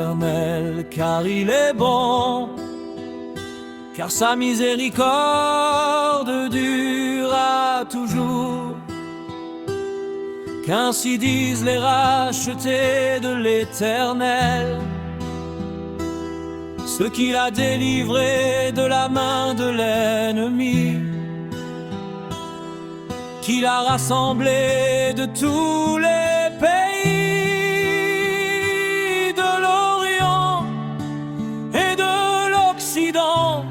l'Éternel, car il est bon, car sa miséricorde durera toujours. Qu'ainsi disent les rachetés de l'Éternel, ceux qu'il a délivrés de la main de l'ennemi, qu'il a rassemblés de tous les pays de l'Orient et de l'Occident,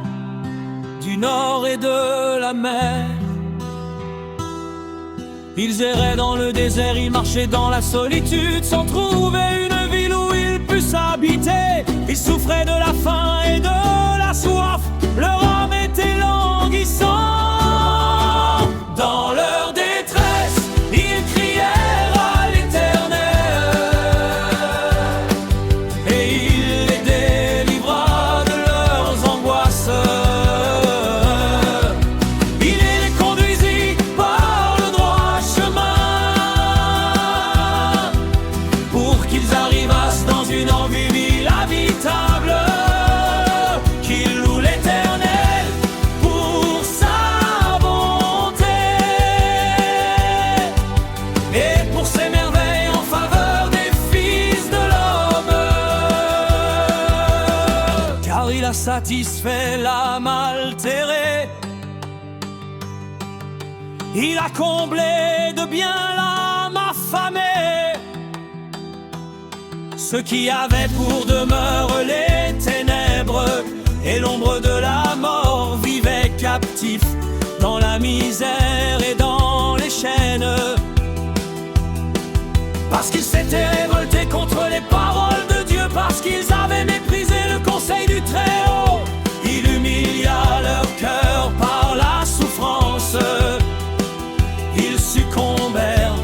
du Nord et de la mer. Ils erraient dans le désert, ils marchaient dans la solitude, sans trouver une ville où ils puissent habiter. Ils souffraient de la faim et de la soif, leur âme était languissante. Dans leur détresse, ils crièrent à l'Éternel, et il les délivra de leurs angoisses. Il les conduisit par le droit chemin, pour qu'ils arrivassent dans une envie ville habitable. Qu'ils louent l'Éternel pour sa bonté et pour ses merveilles en faveur des fils de l'homme. Car il a satisfait l'âme altérée, il a comblé de bien l'âme affamée. Ceux qui avaient pour demeure les ténèbres et l'ombre de la mort vivaient captifs dans la misère et dans les chaînes, parce qu'ils s'étaient révoltés contre les paroles de Dieu, parce qu'ils avaient méprisé le conseil du Très-Haut. Il humilia leur cœur par la souffrance. Ils succombèrent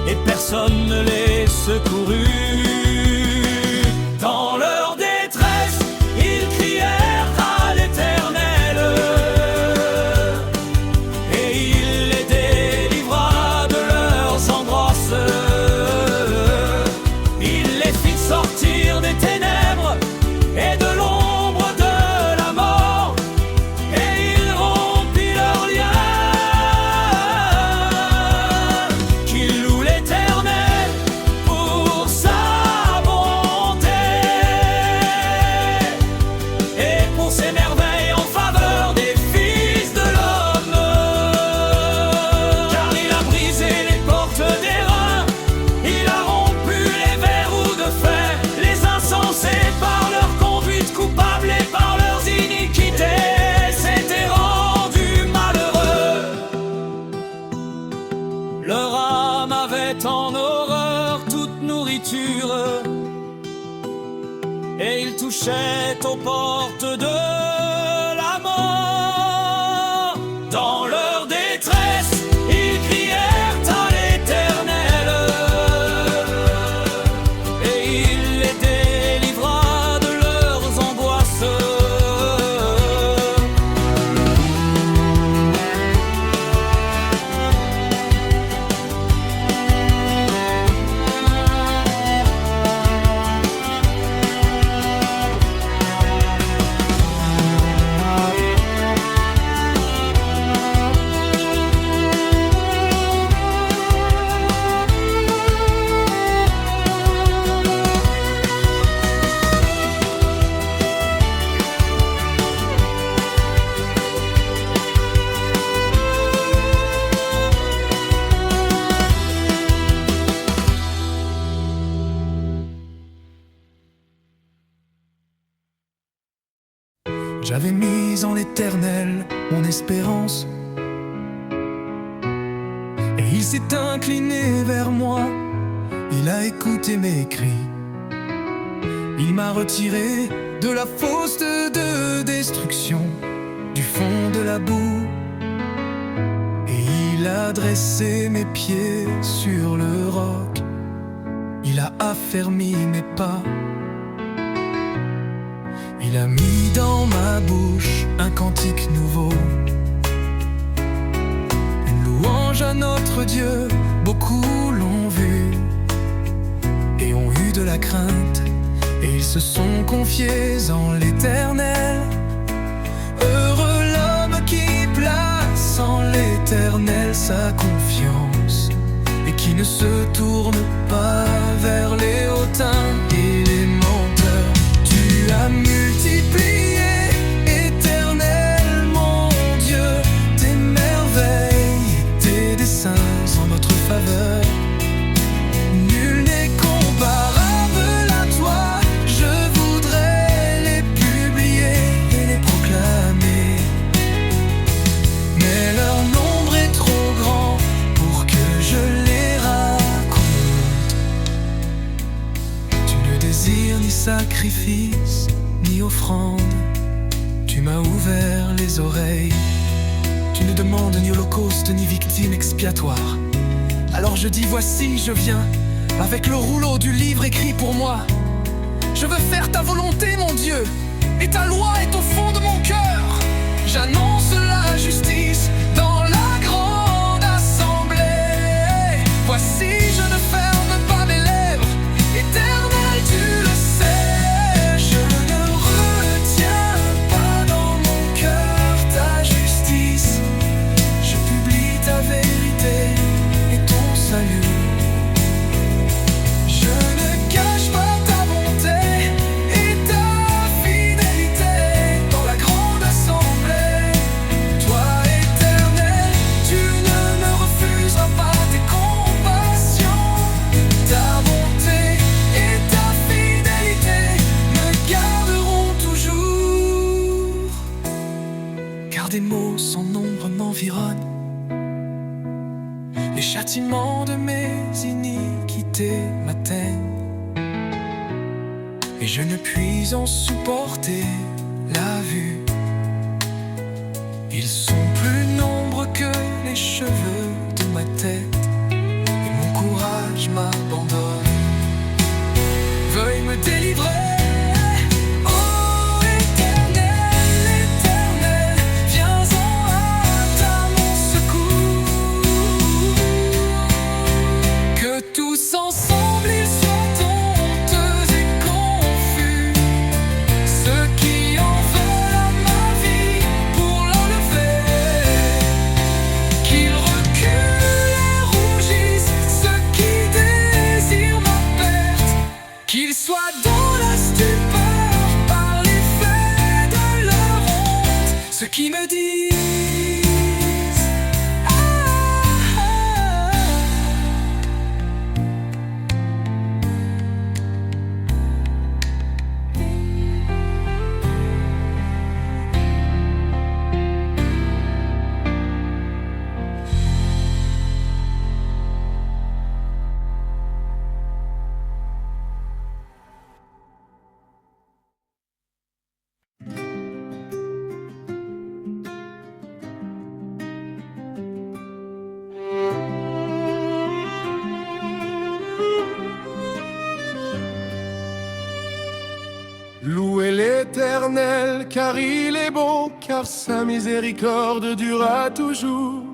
et personne ne les secourut. Dans leur détresse, ils crièrent à l'Éternel, et il les délivra de leurs angoisses. Il les fit sortir des ténèbres et de l'ombre de la mort, et il rompit leurs liens. Qu'ils louent l'Éternel pour sa bonté et pour ses merveilles en faveur des fils de l'homme. Car il a brisé les portes des reins, il a rompu les verrous de fer. Les insensés par leur conduite coupable et par leurs iniquités s'étaient rendus malheureux. Leur âme avait en horreur toute nourriture, et ils touchaient aux portes de la mort. Dans leur détresse, ils crièrent à l'Éternel, et il les délivra de leurs angoisses. J'avais mis en l'Éternel mon espérance, et il s'est incliné vers moi, il a écouté mes cris. Il m'a retiré de la fosse de destruction, du fond de la boue, et il a dressé mes pieds sur le roc. Il a affermi mes pas, il a mis dans ma bouche un cantique nouveau, une louange à notre Dieu. Beaucoup l'ont vu et ont eu de la crainte, et ils se sont confiés en l'Éternel. Heureux l'homme qui place en l'Éternel sa confiance et qui ne se tourne pas vers les hautains et les menteurs. Tu as multiplié, Éternel mon Dieu, tes merveilles et tes desseins en notre faveur. Nul n'est comparable à toi, je voudrais les publier et les proclamer. Mais leur nombre est trop grand pour que je les raconte. Tu ne désires ni sacrifice, ni offrande. Tu m'as ouvert les oreilles. Tu ne demandes ni holocauste, ni victime expiatoire. Alors je dis, voici, je viens, avec le rouleau du livre écrit pour moi. Je veux faire ta volonté, mon Dieu, et ta loi est au fond de mon cœur. J'annonce la justice dans la grande assemblée. Voici, je ne ferme pas mes lèvres, Éternel, tu le sais. Je ne retiens pas dans mon cœur ta justice. Je publie ta vérité et ton salut. Je ne cache pas ta bonté et ta fidélité dans la grande assemblée. Toi, Éternel, tu ne me refuseras pas tes compassions. Ta bonté et ta fidélité me garderont toujours. Car des maux sans nombre m'environnent, les châtiments de mes iniquités m'atteignent, et je ne puis en supporter la vue. Ils sont plus nombreux que les cheveux de ma tête, et mon courage m'abandonne. Veuille me délivrer. Oh Éternel, Éternel, viens-en à mon secours. Que tous ensemble ils soient honteux et confus, ceux qui en veulent à ma vie pour l'enlever. Qu'ils reculent et rougissent, ceux qui désirent ma perte. Qu'ils soient dans la stupeur par l'effet de leur honte, ceux qui me disent Louez l'Éternel, car il est bon, car sa miséricorde durera toujours.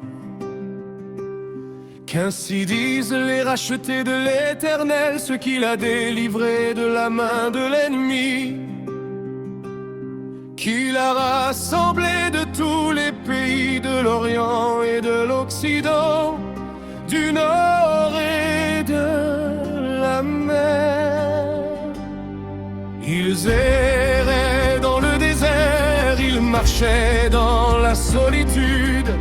Qu'ainsi disent les rachetés de l'Éternel, ceux qu'il a délivrés de la main de l'ennemi, qu'il a rassemblés de tous les pays de l'Orient et de l'Occident, du Nord et de la mer. Ils erraient dans le désert, ils marchaient dans la solitude,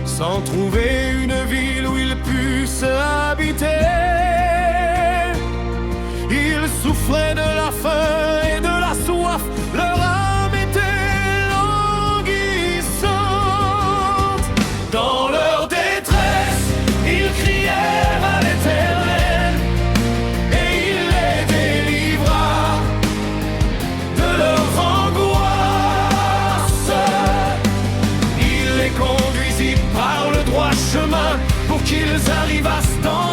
sans trouver une ville où ils puissent habiter. Ils souffraient de la faim et de la soif, leur âme était languissante. Dans leur détresse, ils crièrent à l'Éternel, et il les délivra de leur angoisse. Il les conduisit par le droit chemin pour qu'ils arrivassent dans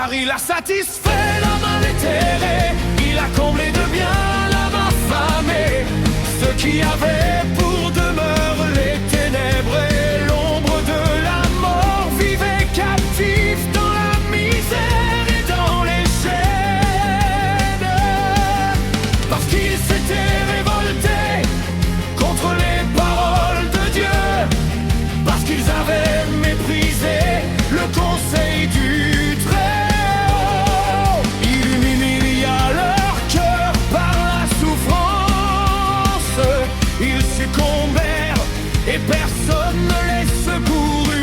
car il a satisfait l'homme altéré. Il a comblé de bien l'âme affamée, ceux qui avaient pour demeure les ténèbres et l'ombre de la mort vivaient captifs dans la misère et dans les chaînes, parce qu'ils s'étaient révoltés contre les paroles de Dieu, parce qu'ils avaient méprisé le conseil du Très-Haut. Il humilia leur cœur par la souffrance, ils succombèrent et personne ne les secourut.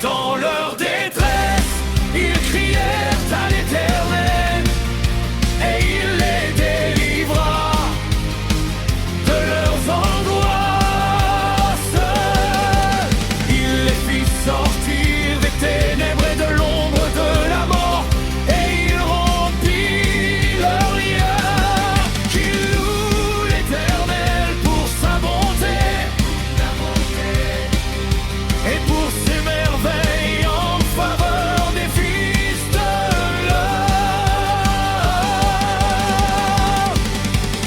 Dans leur détresse, ils crièrent à l'Éternel et il les délivra de leurs angoisses. Il les fit sortir des ténèbres et de l'ombre de la mort, et il rompit leurs liens. Qu'ils louent l'Éternel pour sa bonté et pour ses merveilles en faveur des fils de l'homme.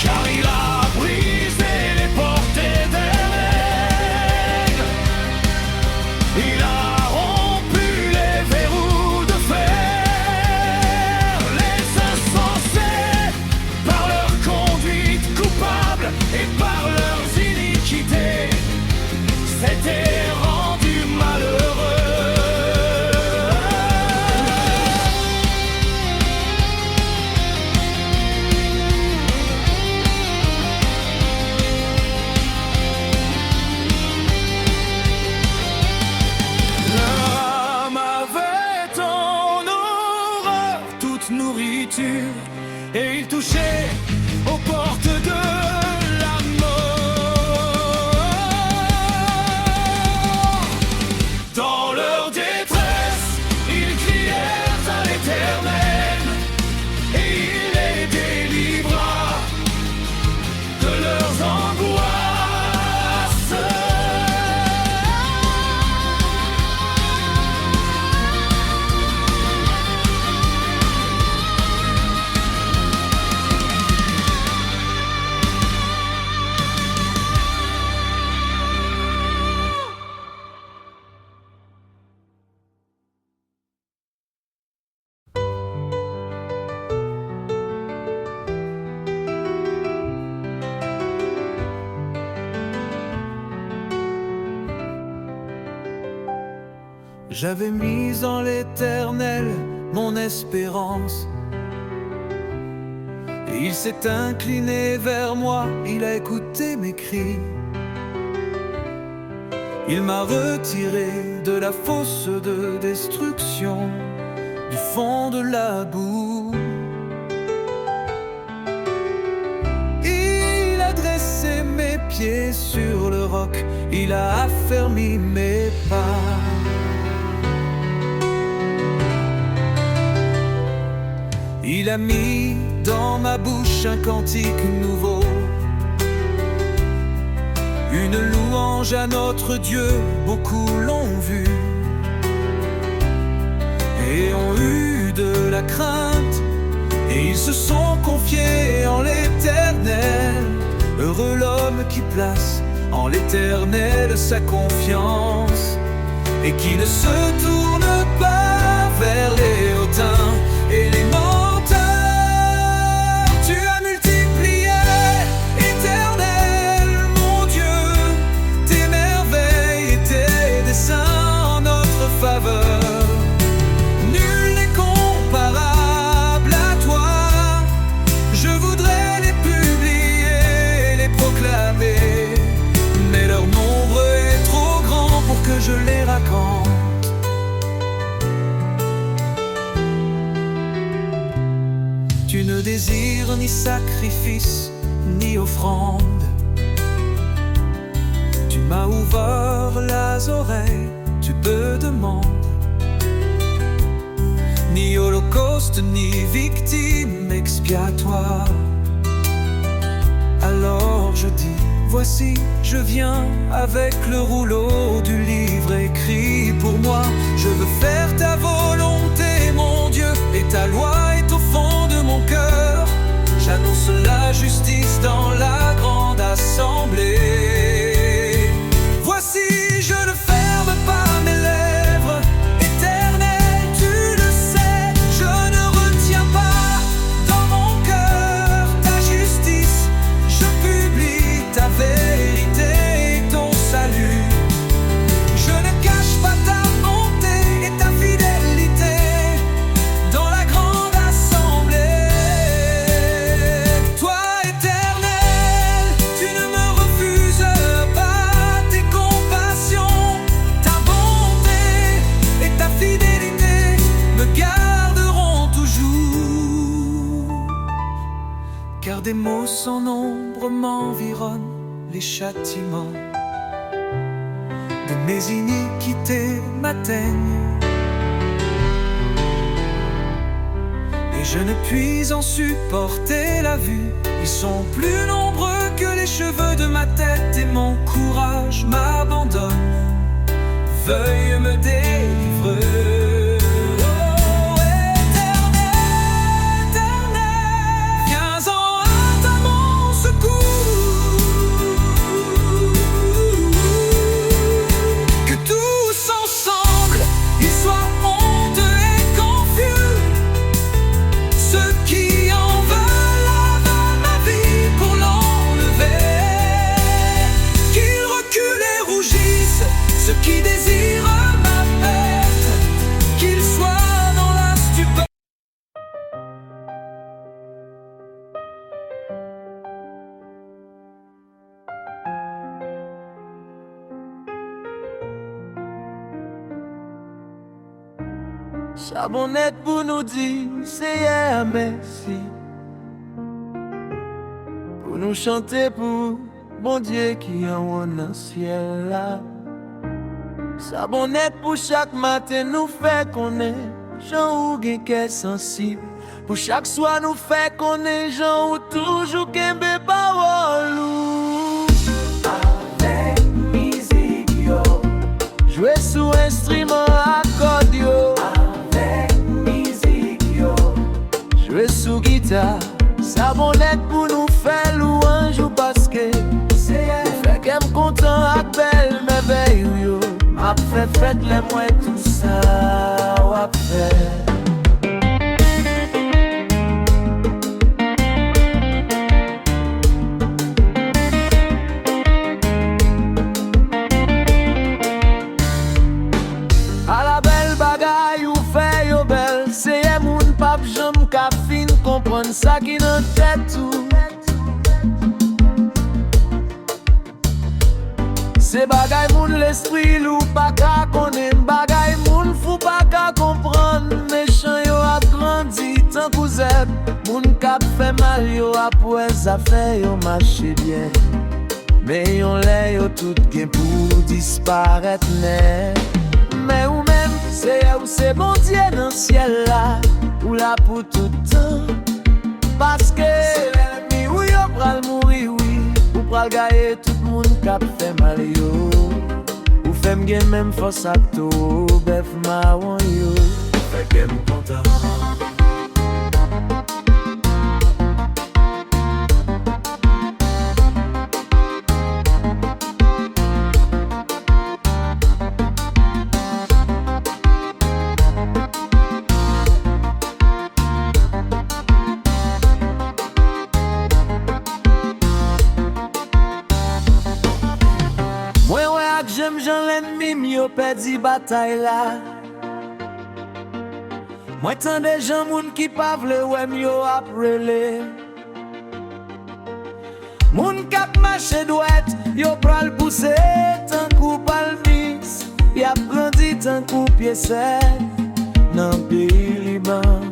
Car il a brisé les portées des règles, il a rompu les verrous de fer. Les insensés, par leur conduite coupable et par leurs iniquités, s'étaient rendus malheureux. Leur âme avait en horreur toute nourriture, et ils touchaient aux portes de la mort. Dans leur détresse, ils crièrent à l'Éternel et il les délivra de leurs angoisses. J'avais mis en l'Éternel mon espérance. Il s'est incliné vers moi, il a écouté mes cris. Il m'a retiré de la fosse de destruction, du fond de la boue. Il a dressé mes pieds sur le roc, il a affermi mes pas. Il a mis dans ma bouche un cantique nouveau, une louange à notre Dieu, beaucoup l'ont vu et ont eu de la crainte, et ils se sont confiés en l'Éternel. Heureux l'homme qui place en l'Éternel sa confiance, et qui ne se tourne pas vers les hautains et les menteurs. Tu as multiplié, Éternel, mon Dieu, tes merveilles et tes desseins en notre faveur. Nul n'est comparable à toi. Je voudrais les publier, les proclamer, mais leur nombre est trop grand pour que je les raconte. Tu ne désires ni sacrifice, ni offrande. Tu m'as ouvert les oreilles, tu me demandes. Ni holocauste, ni victime expiatoire. Alors je dis, Voici, je viens avec le rouleau du livre écrit pour moi. Je veux faire ta volonté, mon Dieu, et ta loi est au fond de mon cœur. J'annonce la justice dans la grande assemblée. Voici, je ne ferme pas mes lèvres. Éternel, tu le sais, je ne retiens pas dans mon cœur ta justice. Je publie ta vérité et ton salut. Je ne cache pas ta bonté et ta fidélité dans la grande assemblée. Toi, Éternel, tu ne me refuses pas tes compassions, ta bonté et ta fidélité me garderont toujours. Car des maux sans nombre m'environnent, les châtiments de mes iniquités m'atteignent. Et je ne puis en supporter la vue. Ils sont plus nombreux que les cheveux de ma tête et mon courage m'abandonne. Veuille me délivrer. Oh, Éternel, Éternel, viens en hâte à mon secours. Que tous ensemble, ils soient honteux et confus. Ceux qui en veulent à ma vie pour l'enlever, qu'ils reculent et rougissent. Ceux qui désirent ma perte, qu'ils soient dans la stupeur. Chabonnette pour nous dire, c'est hier, merci. Pour nous chanter pour bon Dieu qui est en un ciel là. Chabonnette pour chaque matin nous fait connaître gens ou qui est sensible. Pour chaque soir nous fait connaître gens ou toujours qu'aimé parole. Avec musique yo, jouer sous instrument accordio. Avec musique yo, jouer sous guitare. Chabonnette pour nous faire louange ou parce que c'est fait qu'elle content avec belle merveille yo. M'a fait fête les moins tout ça w'a fait. A la belle bagaille ou fait yo belle, c'est moun pap jam ka fin comprendre ça qui dans tête tout. C'est bagay moun l'esprit lou pa ka konnen, bagay moun fou pa ka comprendre. Méchant yo a grandi tant kouzep, moun kap fait mal yo apwè ça fait yo marché bien. Mais yon lè yo tout gen pour disparaître net. Mais ou même c'est bon Dieu dans ciel là, ou là pour tout temps. Parce que c'est l'ennemi ou yo pral mourir oui, ou pral gaye tout moun kap fait mal yo. Ou fem gen même force ak to, bef marron yo. Fait que m content. J'aime Jean l'ennemi, m'yo perdi bataille là. Moi tant de gens moun qui pa vle ouais m'yo aprele. Moun kap marche douette, yo pral pousser tant kou palmis. Y a grandi tant kou pied sec nan pays Liban.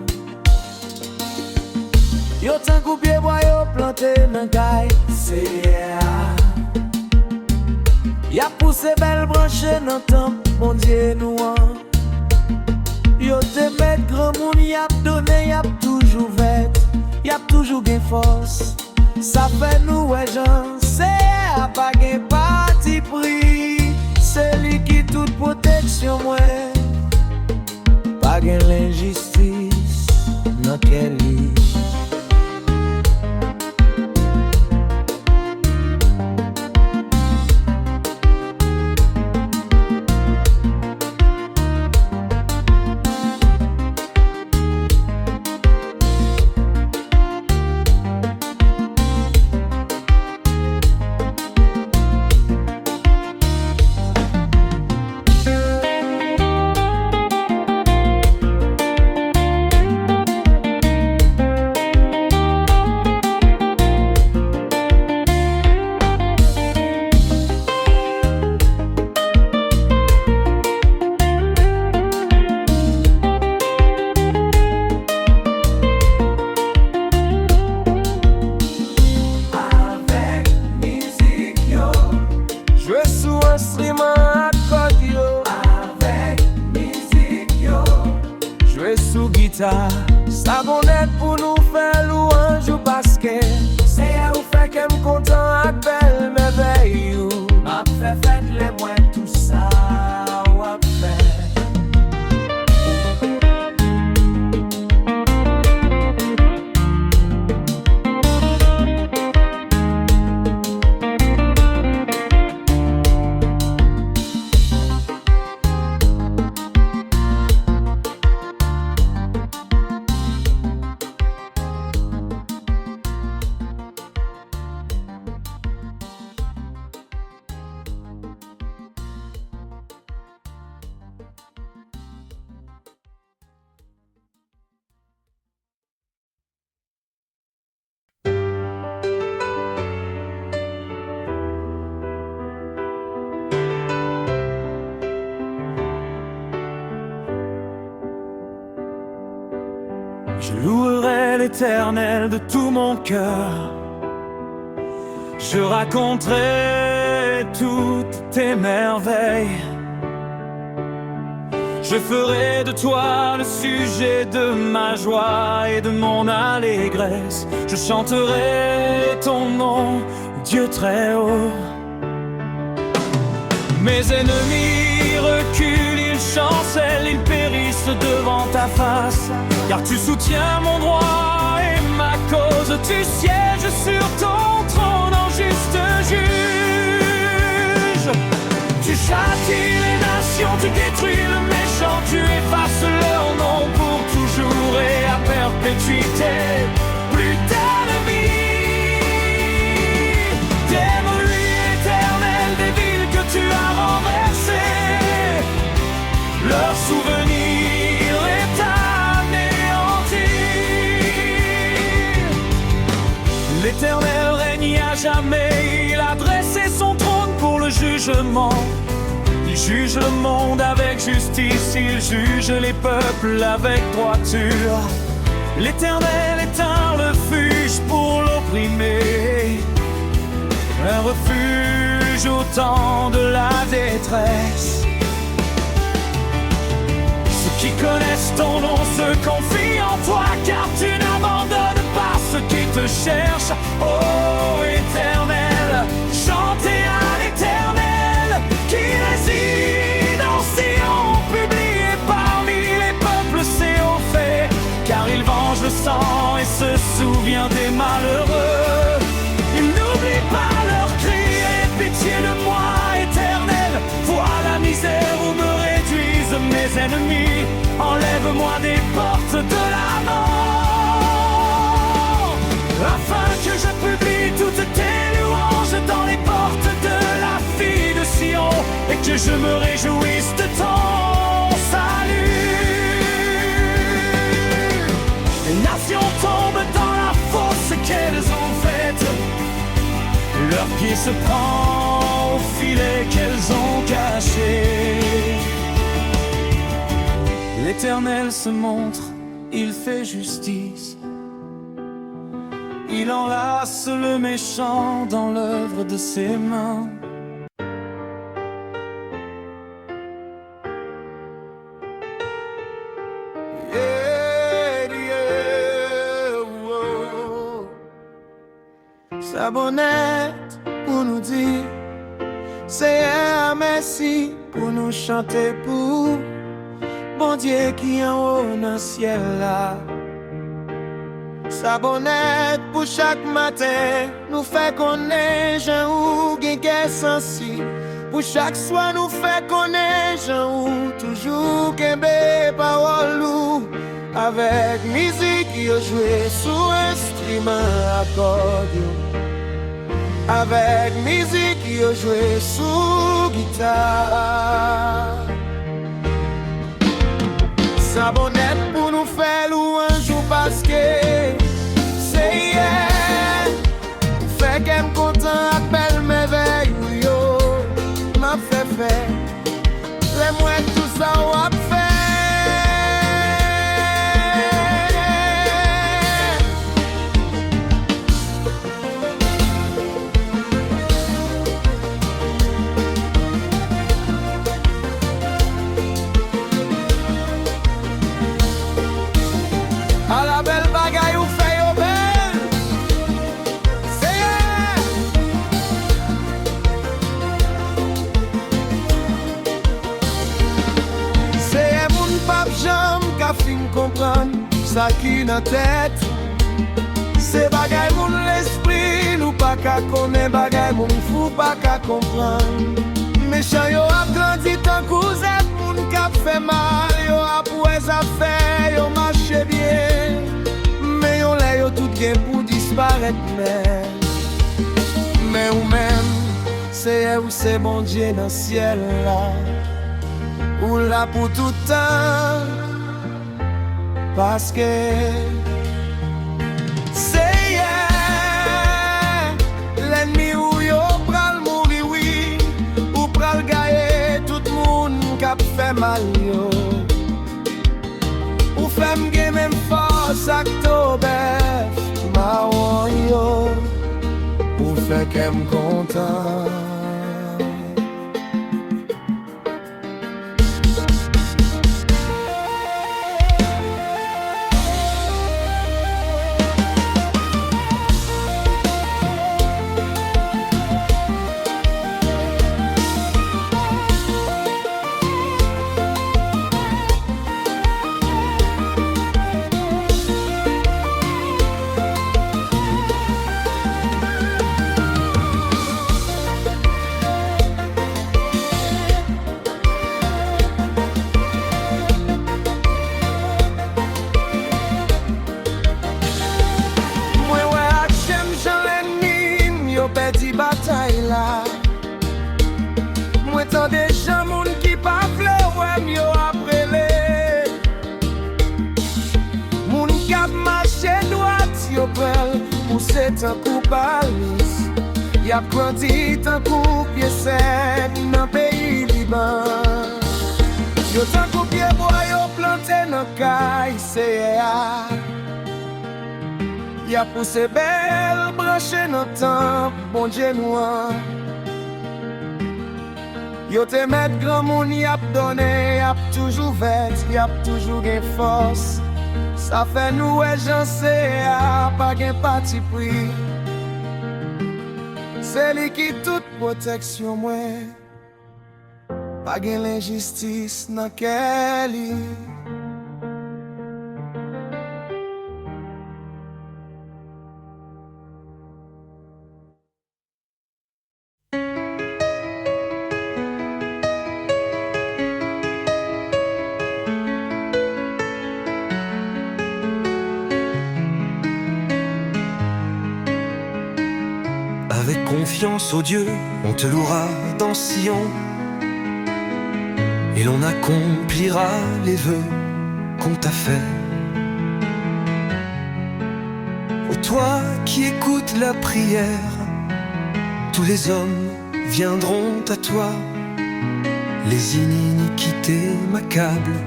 Yo tant kou pied bois yo planté nan kay, c'est y'a poussé belle branche dans temps, mon Dieu nous Yo te met grand moun, y'a donné, y'a toujours vête, y'a toujours des force. Ça fait nous ouais Jean, c'est a pas gen parti pris. C'est lui qui toute protection moi. Pas gen l'injustice dans quel lit. Ça bon net pour nous faire louange ou parce que c'est à vous faire qu'elle me content avec belle merveille. M'a fait fête les moins tout ça ou à faire. Je louerai l'Éternel de tout mon cœur. Je raconterai toutes tes merveilles. Je ferai de toi le sujet de ma joie et de mon allégresse. Je chanterai ton nom, Dieu très haut. Mes ennemis reculent, ils chancellent, ils périssent devant ta face. Car tu soutiens mon droit et ma cause, tu sièges sur ton trône en juste juge. Tu châties les nations, tu détruis le méchant, tu effaces leur nom pour toujours et à perpétuité. Plus d'ennemis, démolis éternel des villes que tu as renversées. Leur souvenir est anéanti. L'Éternel règne à jamais, il a dressé son trône pour le jugement. Il juge le monde avec justice, il juge les peuples avec droiture. L'Éternel est un refuge pour l'opprimé, un refuge au temps de la détresse. Ceux qui connaissent ton nom se confient en toi, car tu n'abandonnes pas ceux qui te cherchent. Ô Éternel, chantez à l'Éternel qui réside en Sion, publié parmi les peuples séophés, car il venge le sang et se souvient des malheureux. Il n'oublie pas leurs cris et pitié de moi, Éternel. Vois la misère où me réduisent mes ennemis, enlève-moi des portes de la mort, afin que je publie toutes tes louanges dans les portes de la fille de Sion, et que je me réjouisse de ton salut. Les nations tombent dans la fosse qu'elles ont faite, leur pied se prend au filet qu'elles ont caché. L'Éternel se montre, il fait justice. Il enlace le méchant dans l'œuvre de ses mains. Sa bonnette pour nous dire c'est un merci pour nous chanter pour bon Dieu qui en haut dans le ciel là. Sa bonnette pour chaque matin nous fait connaître Jean ou gen sensi. Pour chaque soir nous fait connaître Jean ou toujours kembe parole ou avec musique qui a joué sous instrument accordion. Avec musique qui a joué sous guitare. Sa bonnette pour nous faire louange ou parce que c'est hier. Fait qu'elle me content appelle mes veilles ou yo m'a fait faire. Les moins tout ça ou a fait. A la belle bagaille ou fait yo belle. C'est moun pap jam ka fin comprendre ça qui dans tête. C'est bagaille moun l'esprit nous pas ka connaît bagaille moun fou pas ka comprendre. Méchant yo a grandi tant cousette moun ka fait mal yo a pour les affaires yo marché bien. Mais yon lè yo tout gen pour disparaître mais ou même c'est où c'est bon Dieu dans le ciel là. Ou là pour tout temps parce que c'est hier. L'ennemi ou yo pral mourir oui ou pral gaye tout monde k'ap fait mal yo. Ou femme gen même force ak tobef marron yo ou fait qu'elle content. Bataille là, moi tant des gens moun qui pa vle ouais yo après les moun k'ap marché droite yo pral pousser tant coup balis y a grandi tant coup pied sec dans pays Liban yo tant coup pied bois yo planté dans caille c'est y a poussé belle branché dans temps bon Dieu noir. Yo te met grand moun y a donné, y a toujours vête, y a toujours gain force. Ça fait nous et j'en sais pas gain parti pris. C'est lui qui toute protection moi. Pas gain l'injustice dans Kelly. Avec confiance au Dieu, on te louera dans Sion et l'on accomplira les vœux qu'on t'a fait. Ô toi qui écoutes la prière, tous les hommes viendront à toi. Les iniquités m'accablent,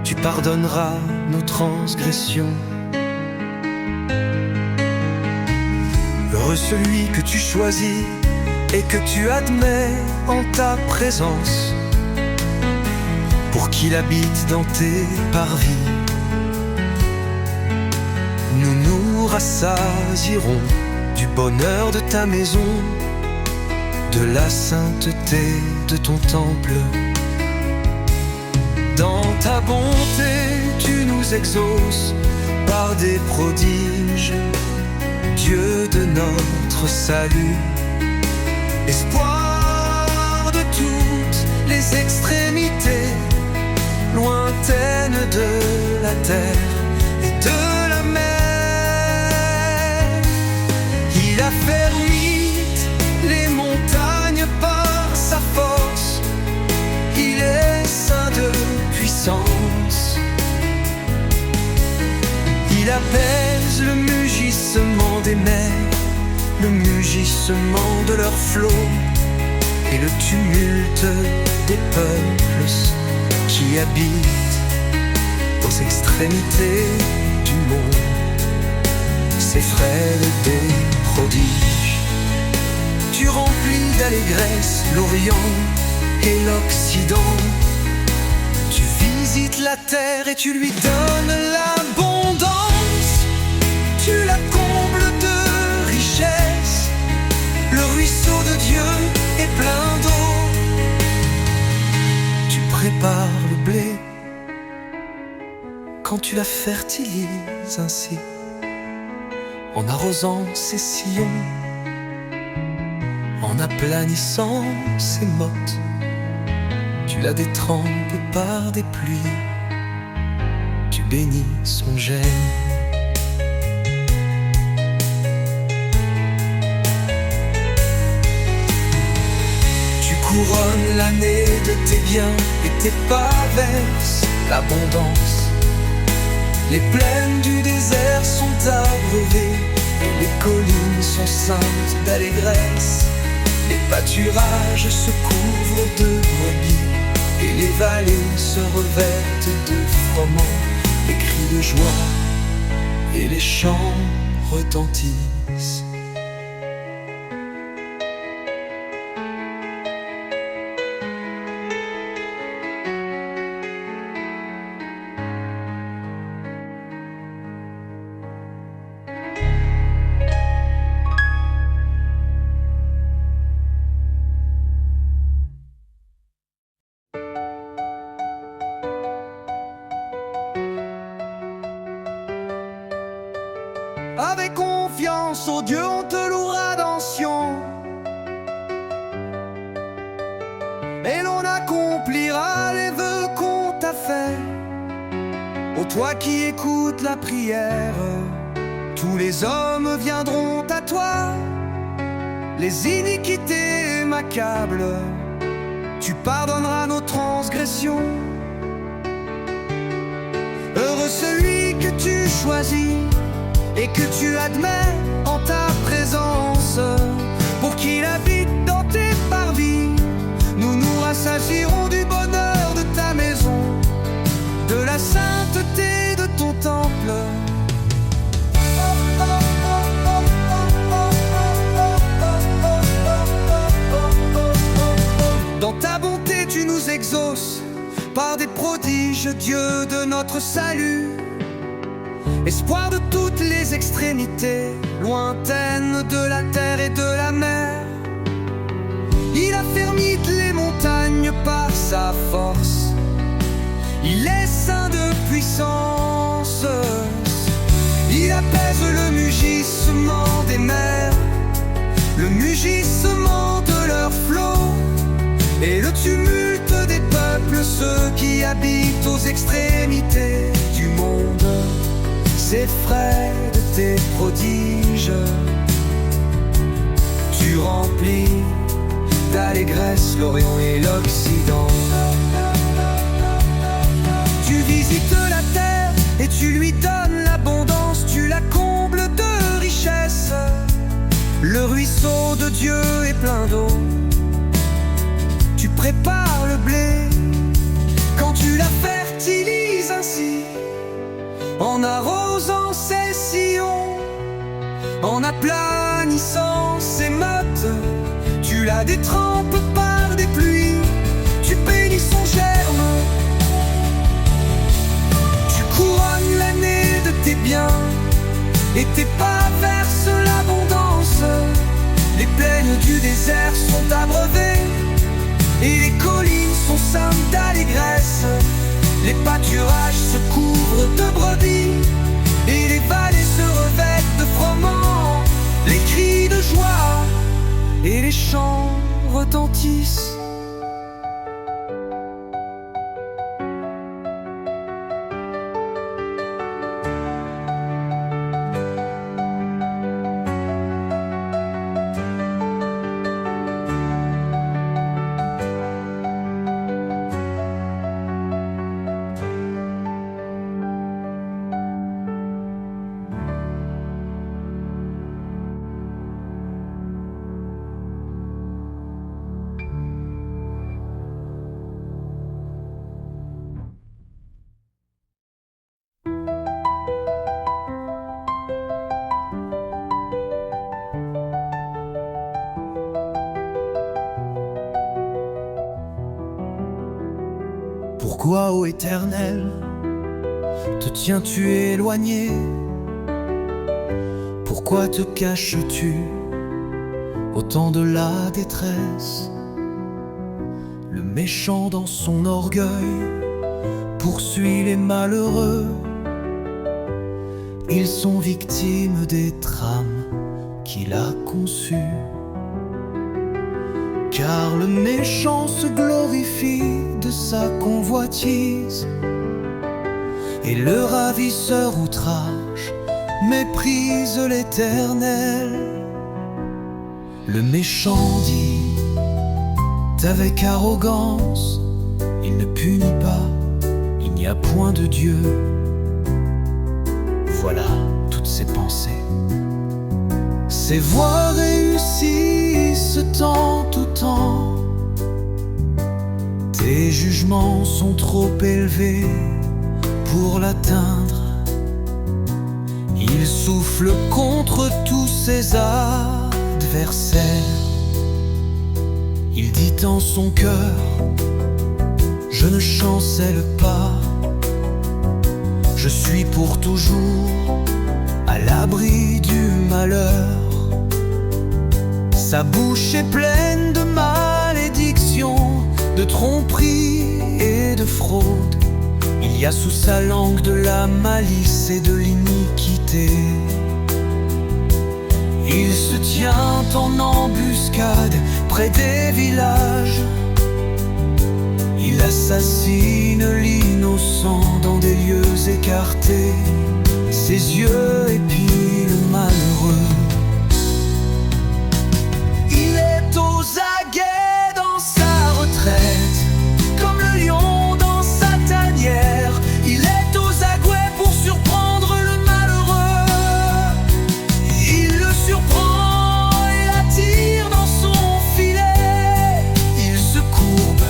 tu pardonneras nos transgressions. Heureux celui que tu choisis et que tu admets en ta présence, pour qu'il habite dans tes parvis. Nous nous rassasierons du bonheur de ta maison de la sainteté de ton temple. Dans ta bonté, tu nous exauces par des prodiges, Dieu de notre salut, espoir de toutes les extrémités lointaines de la terre et de la mer. Il a fermi les montagnes par sa force, il est saint de puissance. Il apaise le mugissement des mers, le mugissement de leurs flots et le tumulte des peuples qui habitent aux extrémités du monde. S'effraient des prodiges. Tu remplis d'allégresse l'Orient et l'Occident. Tu visites la terre et tu lui donnes l'abondance. Tu la combles de richesse. Le ruisseau de Dieu est plein d'eau. Tu prépares le blé quand tu la fertilises ainsi, en arrosant ses sillons, en aplanissant ses mottes. Tu la détrempes par des pluies, tu bénis son gène. Tu couronnes l'année de tes biens et tes pas versent l'abondance. Les plaines du désert sont abreuvées et les collines sont ceintes d'allégresse. Les pâturages se couvrent de brebis et les vallées se revêtent de froment. Les cris de joie et les chants retentissent. Avec confiance, ô Dieu, on te louera dans Sion, et l'on accomplira les vœux qu'on t'a fait. Ô toi qui écoutes la prière, tous les hommes viendront à toi. Les iniquités m'accablent, tu pardonneras nos transgressions. Heureux celui que tu choisis et que tu admets en ta présence, pour qu'il habite dans tes parvis. Nous nous rassasierons du bonheur de ta maison, de la sainteté de ton temple. Dans ta bonté tu nous exauces par des prodiges, Dieu de notre salut, espoir de toutes les extrémités lointaines de la terre et de la mer. Il a fermi les montagnes par sa force, il est saint de puissance. Il apaise le mugissement des mers, le mugissement de leurs flots et le tumulte des peuples, ceux qui habitent aux extrémités du monde. S'effraient de tes prodiges. Tu remplis d'allégresse l'Orient et l'Occident. Tu visites la terre et tu lui donnes l'abondance. Tu la combles de richesse. Le ruisseau de Dieu est plein d'eau. Tu prépares le blé quand tu la fertilises ainsi, en arrosant ses sillons, en aplanissant ses mottes. Tu la détrempes par des pluies, tu bénis son germe. Tu couronnes l'année de tes biens et tes pas versent l'abondance. Les plaines du désert sont abreuvées et les collines sont saines d'allégresse. Les pâturages se couvrent de brebis et les vallées se revêtent de froment. Les cris de joie et les chants retentissent. Pourquoi, ô Éternel, te tiens-tu éloigné? Pourquoi te caches-tu au temps de la détresse? Le méchant dans son orgueil poursuit les malheureux. Ils sont victimes des trames qu'il a conçues. Car le méchant se glorifie de sa convoitise, et le ravisseur outrage méprise l'Éternel. Le méchant dit avec arrogance, il ne punit pas, il n'y a point de Dieu. Voilà toutes ses pensées. Ses voies réussissent temps tout temps. Tes jugements sont trop élevés pour l'atteindre. Il souffle contre tous ses adversaires. Il dit en son cœur, je ne chancelle pas. Je suis pour toujours à l'abri du malheur. Sa bouche est pleine de malédictions, de tromperies et de fraude. Il y a sous sa langue de la malice et de l'iniquité. Il se tient en embuscade près des villages. Il assassine l'innocent dans des lieux écartés. Ses yeux épient le malheureux. Il est aux aguets dans sa retraite, comme le lion dans sa tanière. Il est aux aguets pour surprendre le malheureux. Il le surprend et l'attire dans son filet. Il se courbe,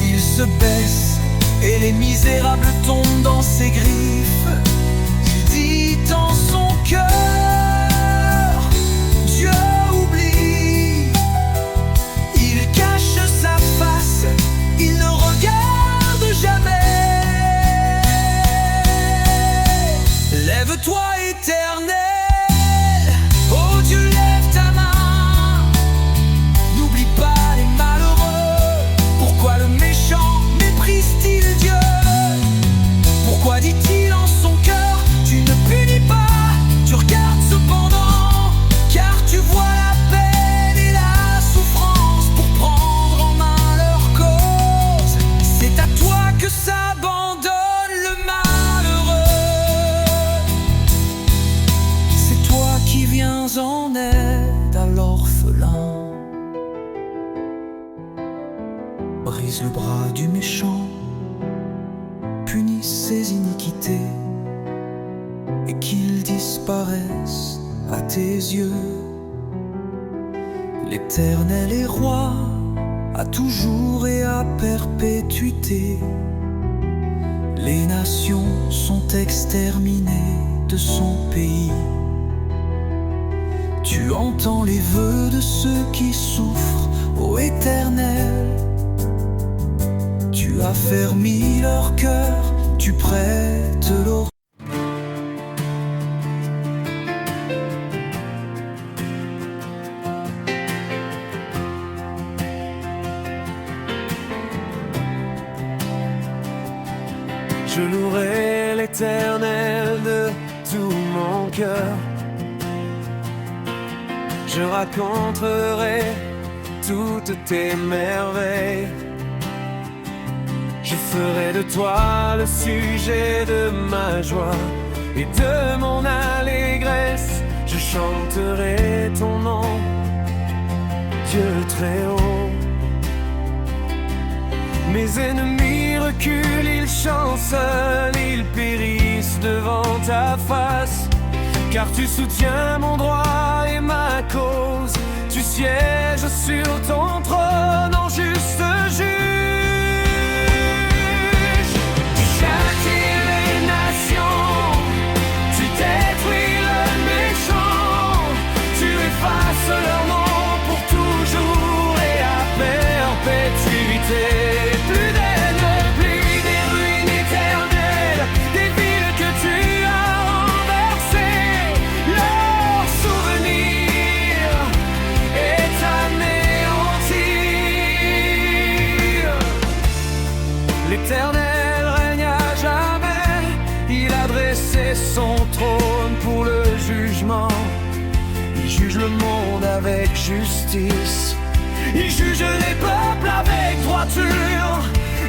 il se baisse, et les misérables tombent dans ses griffes. Il dit en son cœur, Dieu oublie. Il cache sa face, il ne regarde jamais. Lève-toi, Éternel, oh Dieu, lève ta main. N'oublie pas les malheureux. Pourquoi le méchant méprise-t-il Dieu? Pourquoi dit-il en son cœur, tu ne punis pas, tu regardes cependant, car tu vois la peine et la souffrance pour prendre en main leur cause. C'est à toi que s'abandonne le malheureux. C'est toi qui viens en aide à l'orphelin. Brise le bras du méchant, punis ses iniquités, et qu'ils disparaissent à tes yeux. L'Éternel est roi, à toujours et à perpétuité. Les nations sont exterminées de son pays. Tu entends les vœux de ceux qui souffrent, ô Éternel. Tu affermis leur cœur, tu prêtes l'oreille. l'Éternel de tout mon cœur. Je raconterai toutes tes merveilles. Je ferai de toi le sujet de ma joie et de mon allégresse. Je chanterai ton nom, Dieu très haut. Mes ennemis reculent, ils chancellent, ils périssent devant ta face. Car tu soutiens mon droit et ma cause. Tu sièges sur ton trône en juste juge. Tu châties les nations, tu détruis le méchant. Tu effaces leur nom pour toujours et à perpétuité. Plus d'ennemis, plus des ruines éternelles, des villes que tu as renversées. Leur souvenir est anéanti. L'Éternel règne à jamais. Il a dressé son trône pour le jugement. Il juge le monde avec justice. Il juge les peuples avec droiture.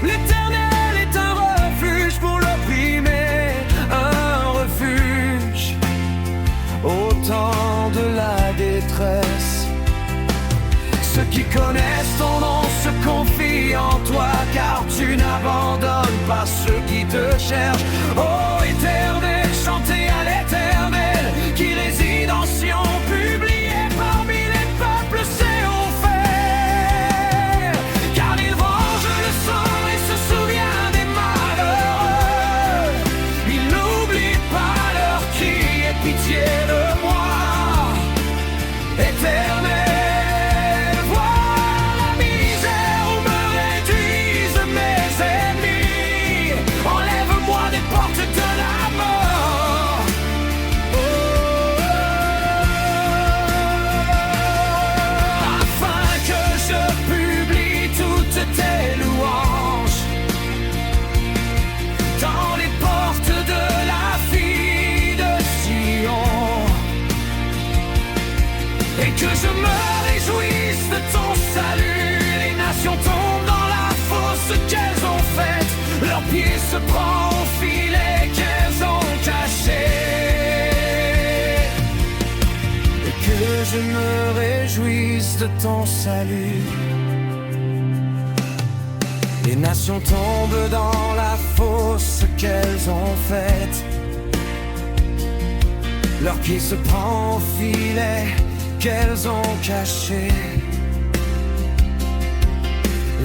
L'Éternel est un refuge pour l'opprimé, un refuge au temps de la détresse. Ceux qui connaissent ton nom se confient en toi, car tu n'abandonnes pas ceux qui te cherchent. Ô Éternel, chantez à l'Éternel qui réside en Sion, publié parmi les peuples, c'est au fait. Car il venge le sang et se souvient des malheureux. Il n'oublie pas leurs cris et pitié de moi. Éternel, vois la misère où me réduisent mes ennemis. Enlève-moi des portes de la mort. Afin que je publie toutes tes louanges dans les portes de la fille de Sion. Et que je me réjouisse de ton salut. Les nations tombent dans la fosse qu'elles ont faite. Leurs pieds se prennent au filet qu'elles ont caché. Et que je me réjouisse de ton salut. Les nations tombent dans la fosse qu'elles ont faite. Leurs pieds se prennent au filet qu'elles ont caché.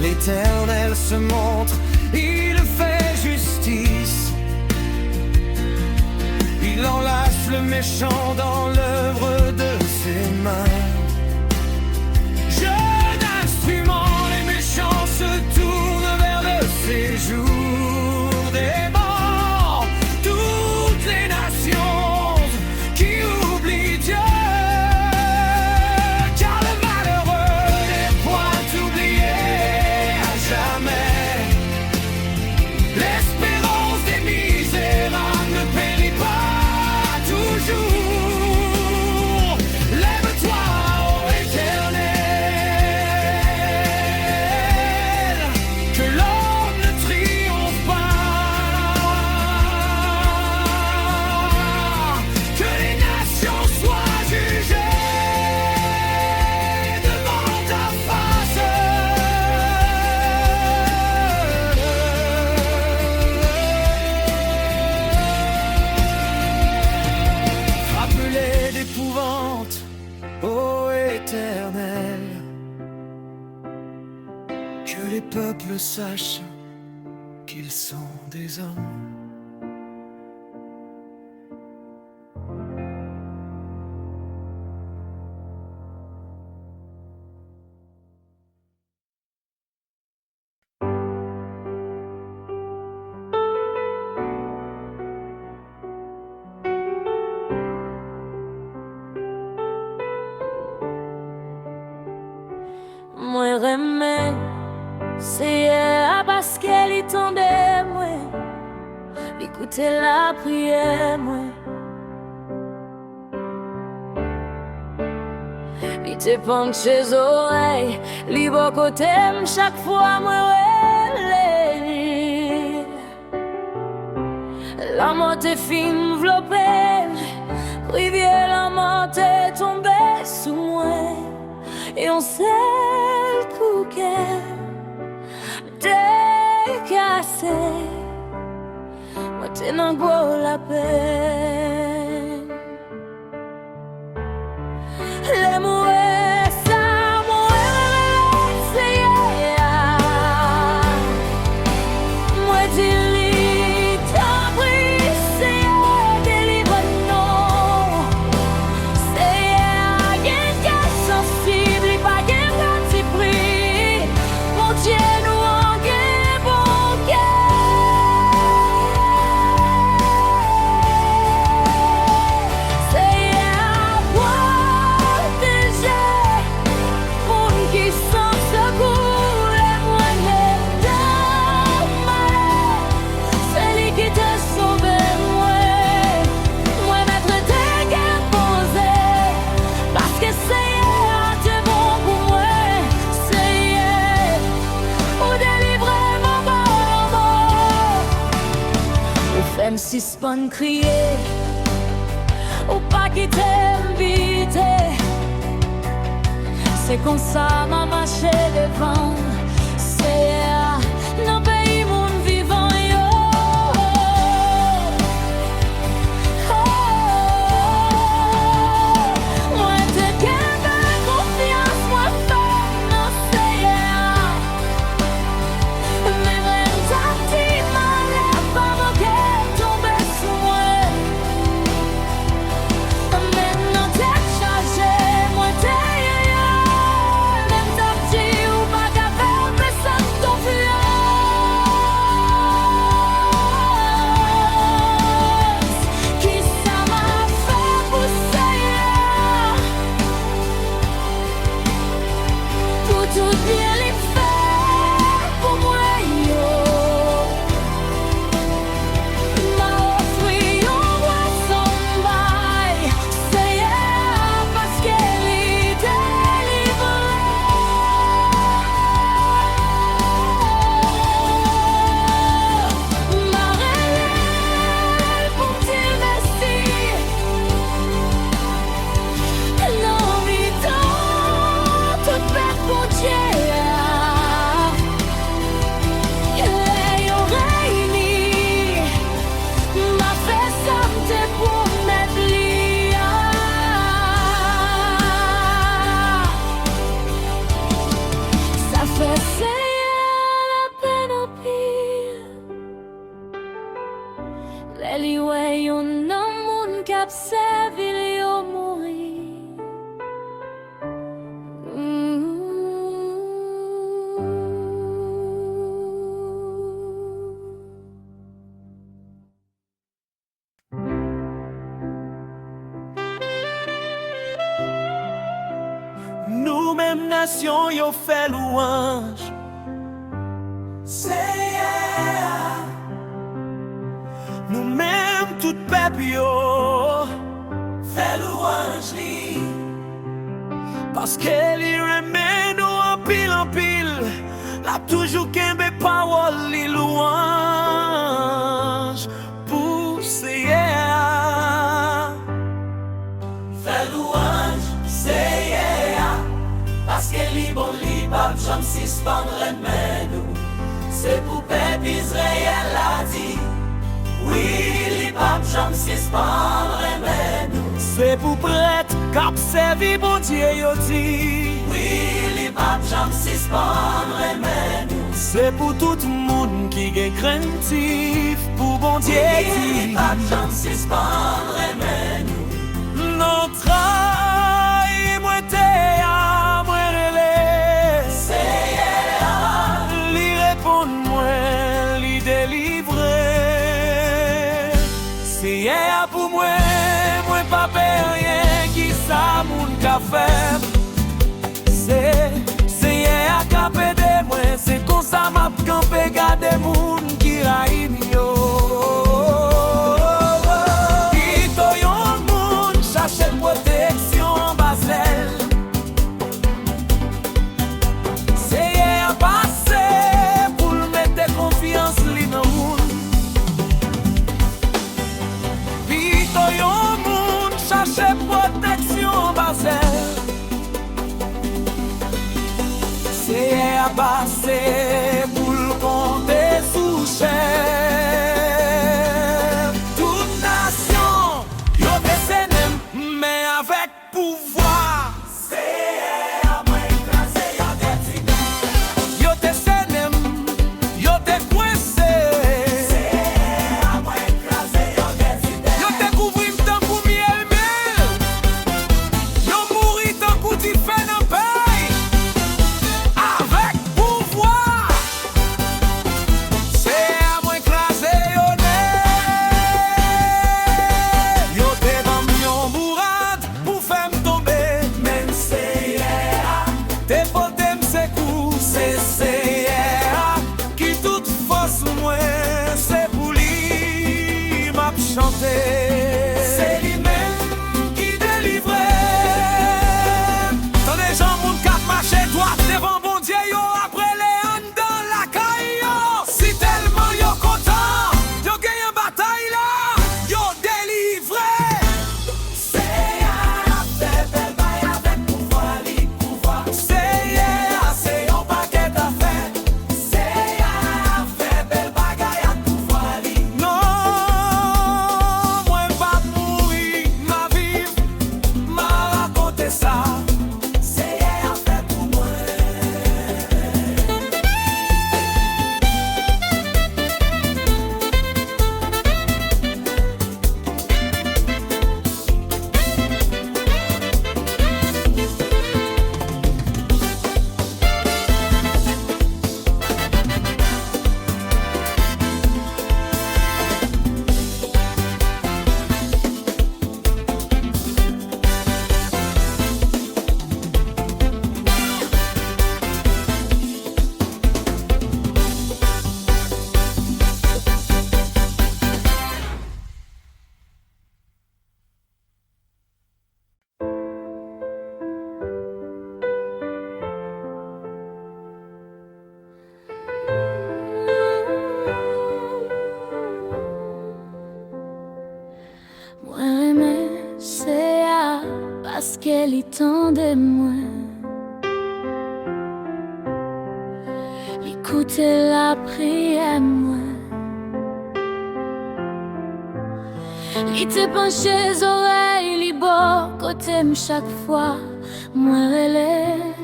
L'Éternel se montre, il fait justice. Il enlace le méchant dans l'œuvre de ses mains. Jeune instrument, les méchants se tournent vers le séjour des morts. Toutes les nations qui oublient Dieu. L'espérance des misérables ne périt pas toujours. Lève-toi, ô Éternel, que l'homme ne triomphe pas. Que les nations soient jugées devant ta face. Frappe-les d'épouvante, ô Éternel, que les peuples sachent qu'ils sont des hommes. Moi remè, c'est à parce qu'elle y tendait moi. écouter la prière, moi. Il te penche ses oreilles, libre côté chaque fois, moi, relais. La mort t'est fin enveloppée, rivière la mort t'est tombée sous moi. Et on sait pour qu'elle décassé, moi t'es dans gros la peine. Les mots ça, c'est moi dis-lui, t'as pris, c'est délivre non. C'est rien qu'à sensible, pas qu'un petit prix. Mon Dieu nous en gagne bon cœur. C'est à protéger pour qui sans secours les moyens de malheur. C'est lui qui te sauve, moi mettre tes gains posés. Parce que c'est bon pour moi, c'est ou délivrer mon bon. Ou femme suspend crier, ou pas quitter m'inviter. C'est comme ça m'a marché devant. C'est dans pays monde vivant yo. Moi te gagne confiance, moi femme non c'est mais même ta petite malheur pas manquer tomber sous moi. Maintenant t'es chargé, moi t'es même ta petite ou pas qu'à faire mais sans confiance. Qui ça m'a fait pousser pour tout bien les faire pour moi yo. M'a offert un boisson bail, c'est parce qu'elle est délivrée. M'a relève pour dire merci. Non, mais dans toute bête pour Dieu. Les oreilles m'a fait sortir pour mettre l'IA. Ça fait saigner la peine en pire. Les liouets y'en a moun k'ap servi li yo mouri. Nous même nation yo fait louange. Seigneur, nous même tout peuple yo fait louange li. Parce qu'elle y remet nous en pile, l'a toujours qu'aimé parole li louange pour Seigneur. Fait louange, Seigneur, parce qu'elle est bon, li pas j'aime suspendre mais nous. C'est pour peuple Israël a dit. Oui, li pas j'aime suspendre mais nous. C'est pour prêtre cap servi bon Dieu yo dit. Oui, li pas j'aime suspendre mais nous. C'est pour tout le monde qui est craintif pour bon Dieu dit. Oui, li pas j'aime suspendre mais nous. Notre aïe, moi te a, moi relais. Seigneur, li répond moi, li délivrer. Seigneur pour moi, moi pas peur rien qui ça moun ka fait. C'est Seigneur ka pédé moi, c'est comme ça m'a campé garder moun qui raïm yo. passé pour le compter sous chef. Toute nation, yo descendem, mais avec pouvoir. C'est à moi écraser, yo détruit. Yo descendem, yo décoincé. C'est à moi écraser, yo détruit. Yo découvrim tant pour miel miel. Yo mouri tant pour t'y faire dans paix. Avec pouvoir. C'est à moi écraser, yo net. Yo te bam yon bourrade pour faire m'tomber. Même c'est hier. Te potem c'est coup, c'est hier. Qui toute force moins, c'est pour lui m'a chanté. C'est lui-même qui délivrait. Tant des gens moun k'ap marché droit devant bon Dieu yo après les ans dans la caille yo. Si tellement yo content, yo gagne une bataille là, yo délivré. C'est à fait belle bail avec pouvoir li pouvoir. C'est un paquet d'affaires. C'est à fait belle bagaille à pouvoir li. Non, moi pas mourir, ma vie, m'a raconté ça. C'est à fait pour moi. Moi aimer c'est parce qu'elle y tendait moi. Écoutez la prière moi. Il te penche les oreilles, li bon côté chaque fois. Moi relève.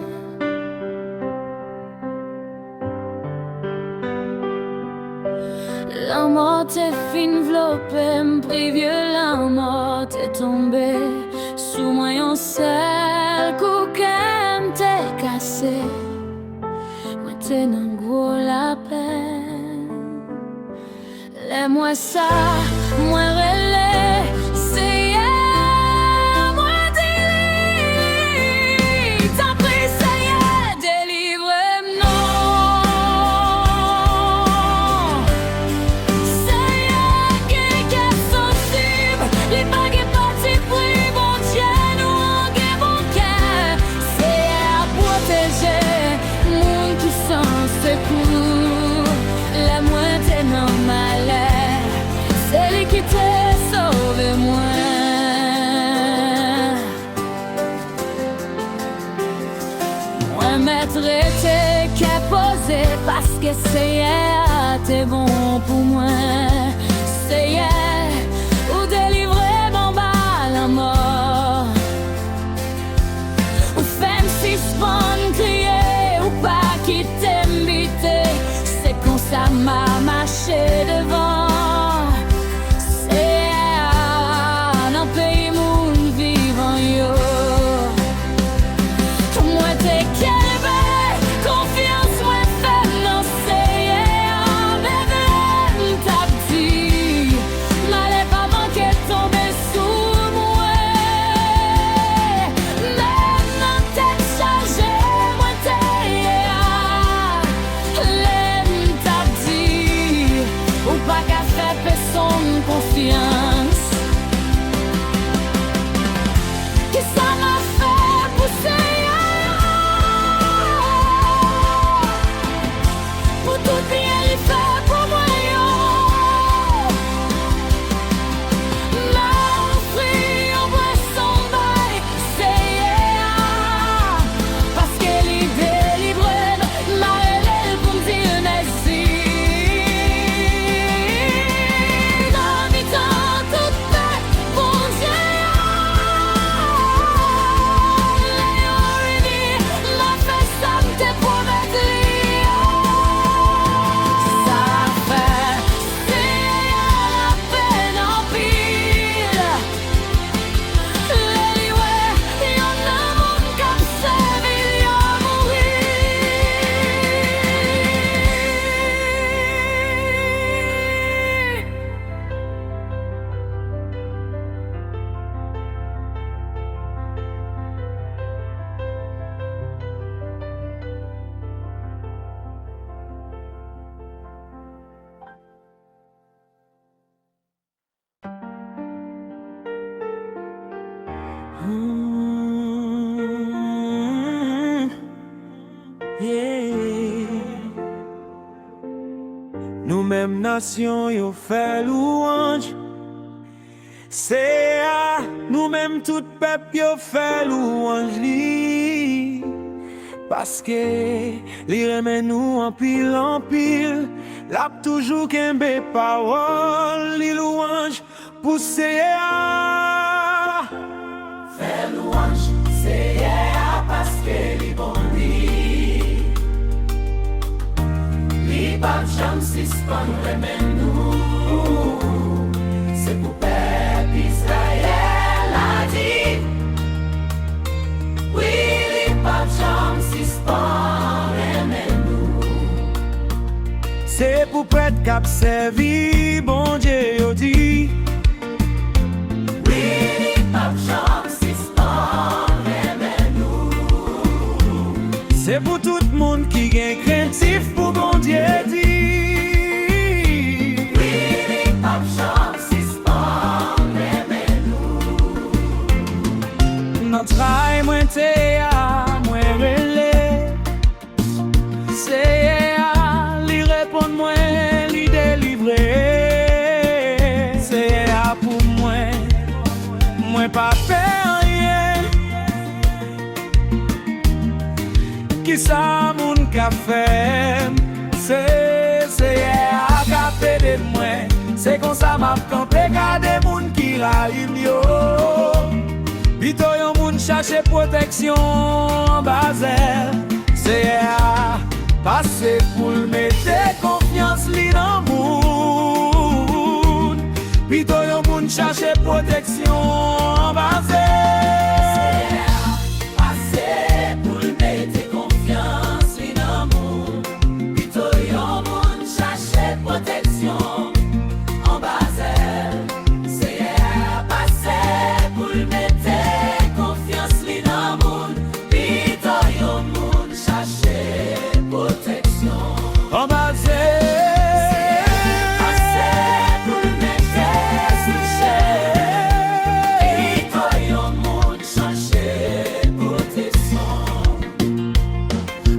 La mort t'est fin enveloppée, m'privieux la mort t'est tombée. Sous moi un seul coup qu'elle t'est cassé. Moi t'es dans gros la peine. Laisse-moi ça, moi relais. C'est moi dis t'as pris ça y est, délivre-moi. Les bagues partis pris, bon Dieu, nous en guet bon cœur. C'est à protéger, moun qui sans secours. La moitié non malheur, c'est lui qui te sauve moi. Moi m'être été qu'à poser parce que c'est hier, t'es bon pour moi. C'est hier, ou délivrer mon bas la mort. Ou femme si spawn crier, ou pas quitter m'biter. C'est comme ça m'a marché devant. C'est un pays moun vivant yo. Moi t'es qu'elle confiance moi femme non c'est mais t'as dit Nous-mêmes nation yo fait louange. C'est à nous-mêmes tout peuple yo fait louange li. Parce que li remet nous en pile, l'a toujours kembe parole, li louange poussé à. Fais louange, c'est parce que li bon li. Li pas jam suspend remet nous. C'est pour peuple Israël a dit. Oui, li pas jam suspend remet nous. C'est pour prêtre cap servi, bon Dieu yo dit. Oui, li pas jam suspend remet nous. C'est pour tout le monde qui gagne craintif pour bon Dieu dit. Notre aïe moins te a moins relé. C'est à lui répondre moins, lui délivrer. C'est à pour moi pas faire rien. Qui ça moun ka fait? C'est à capter de moi. C'est comme ça m'a campé garder moun qui raïm yo. Bito yon moun cherche protection en bazel. C'est à passer pour le mettre confiance li dans moun. Bito yon moun cherche protection en bazel. C'est à passer pour le mettre confiance li dans moun. Bito yon moun cherche protection en bazel. C'est à passer pour le mettre en bas.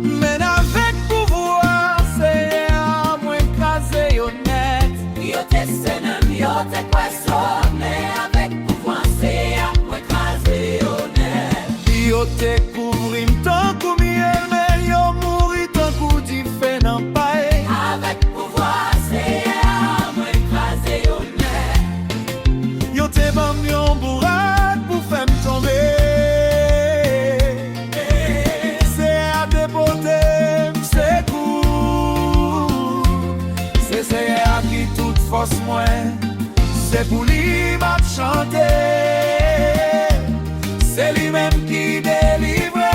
Men avec pouvoir, c'est à moins écraser honnête. Yo te senem, yo te questionne, mais avec pouvoir, c'est à moins écraser honnête. Yo te couvrim tant comme miel, mais yo mouri tant coup di fait nan paye. Avec pouvoir, c'est à moins écraser honnête. Yo te bam yon bourrade pour faire tomber. C'est à déporter, c'est court. C'est à qui toute force moins. C'est pour lui m'a chanter. C'est lui-même qui délivre.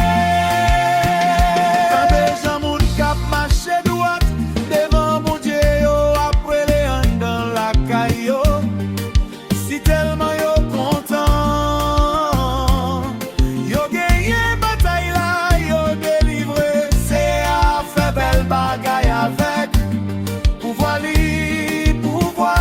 Quand des gens moun kap marché droite devant mon Dieu yo, après les ans dans la caillou. Si tellement yo content, yo gagné bataille là, yo délivré. C'est à faire belle bagaille avec pouvoir li, pouvoir.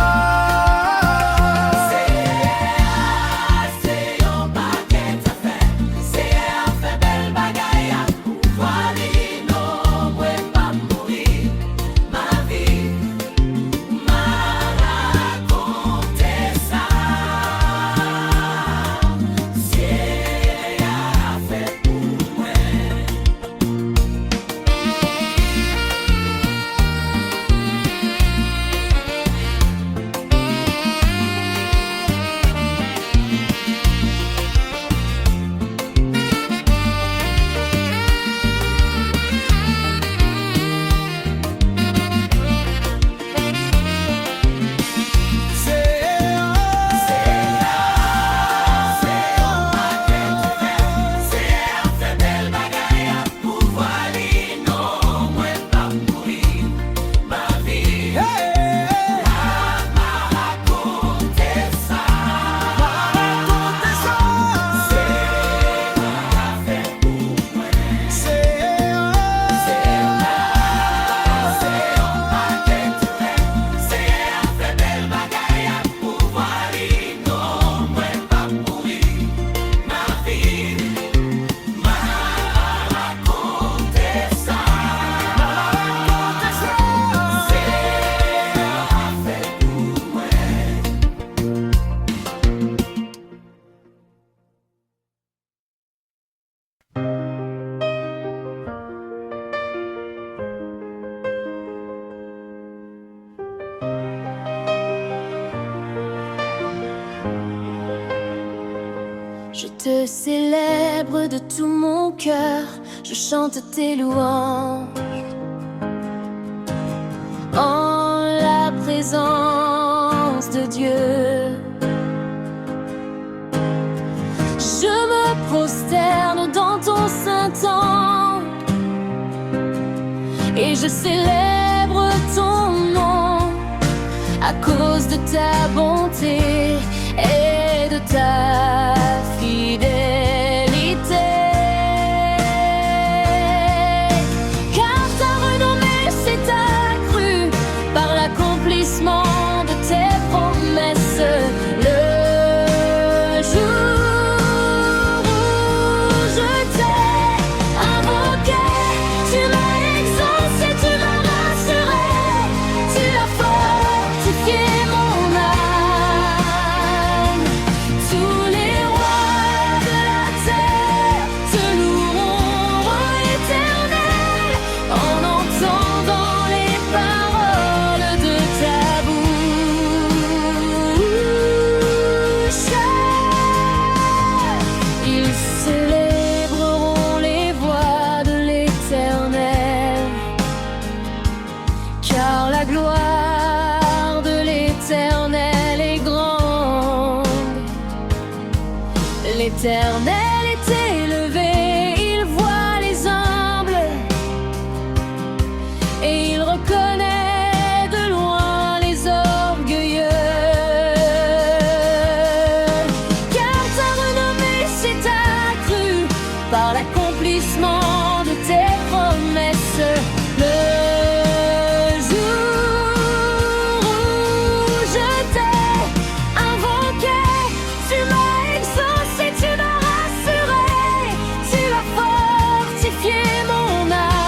Je te célèbre de tout mon cœur, je chante tes louanges. En la présence de Dieu, je me prosterne dans ton saint temple et je célèbre ton nom à cause de ta bonté et de ta fidélité. Car ta renommée s'est accrue par l'accomplissement de tes promesses. Le jour où je t'ai invoqué, tu m'as exaucé, tu m'as rassuré, tu as fortifié mon âme. Tous les rois de la terre te loueront, roi éternel, en entendant les paroles de ta bouche. Ils célébreront les voies de l'Éternel, car la gloire de l'Éternel est grande. L'Éternel est élevé, il voit les humbles et il reconnaît de loin les orgueilleux. Car ta renommée s'est accrue par l'accomplissement de tes promesses. Le jour où je t'ai invoqué, tu m'as exaucé, tu m'as rassuré, tu as fortifié mon âme.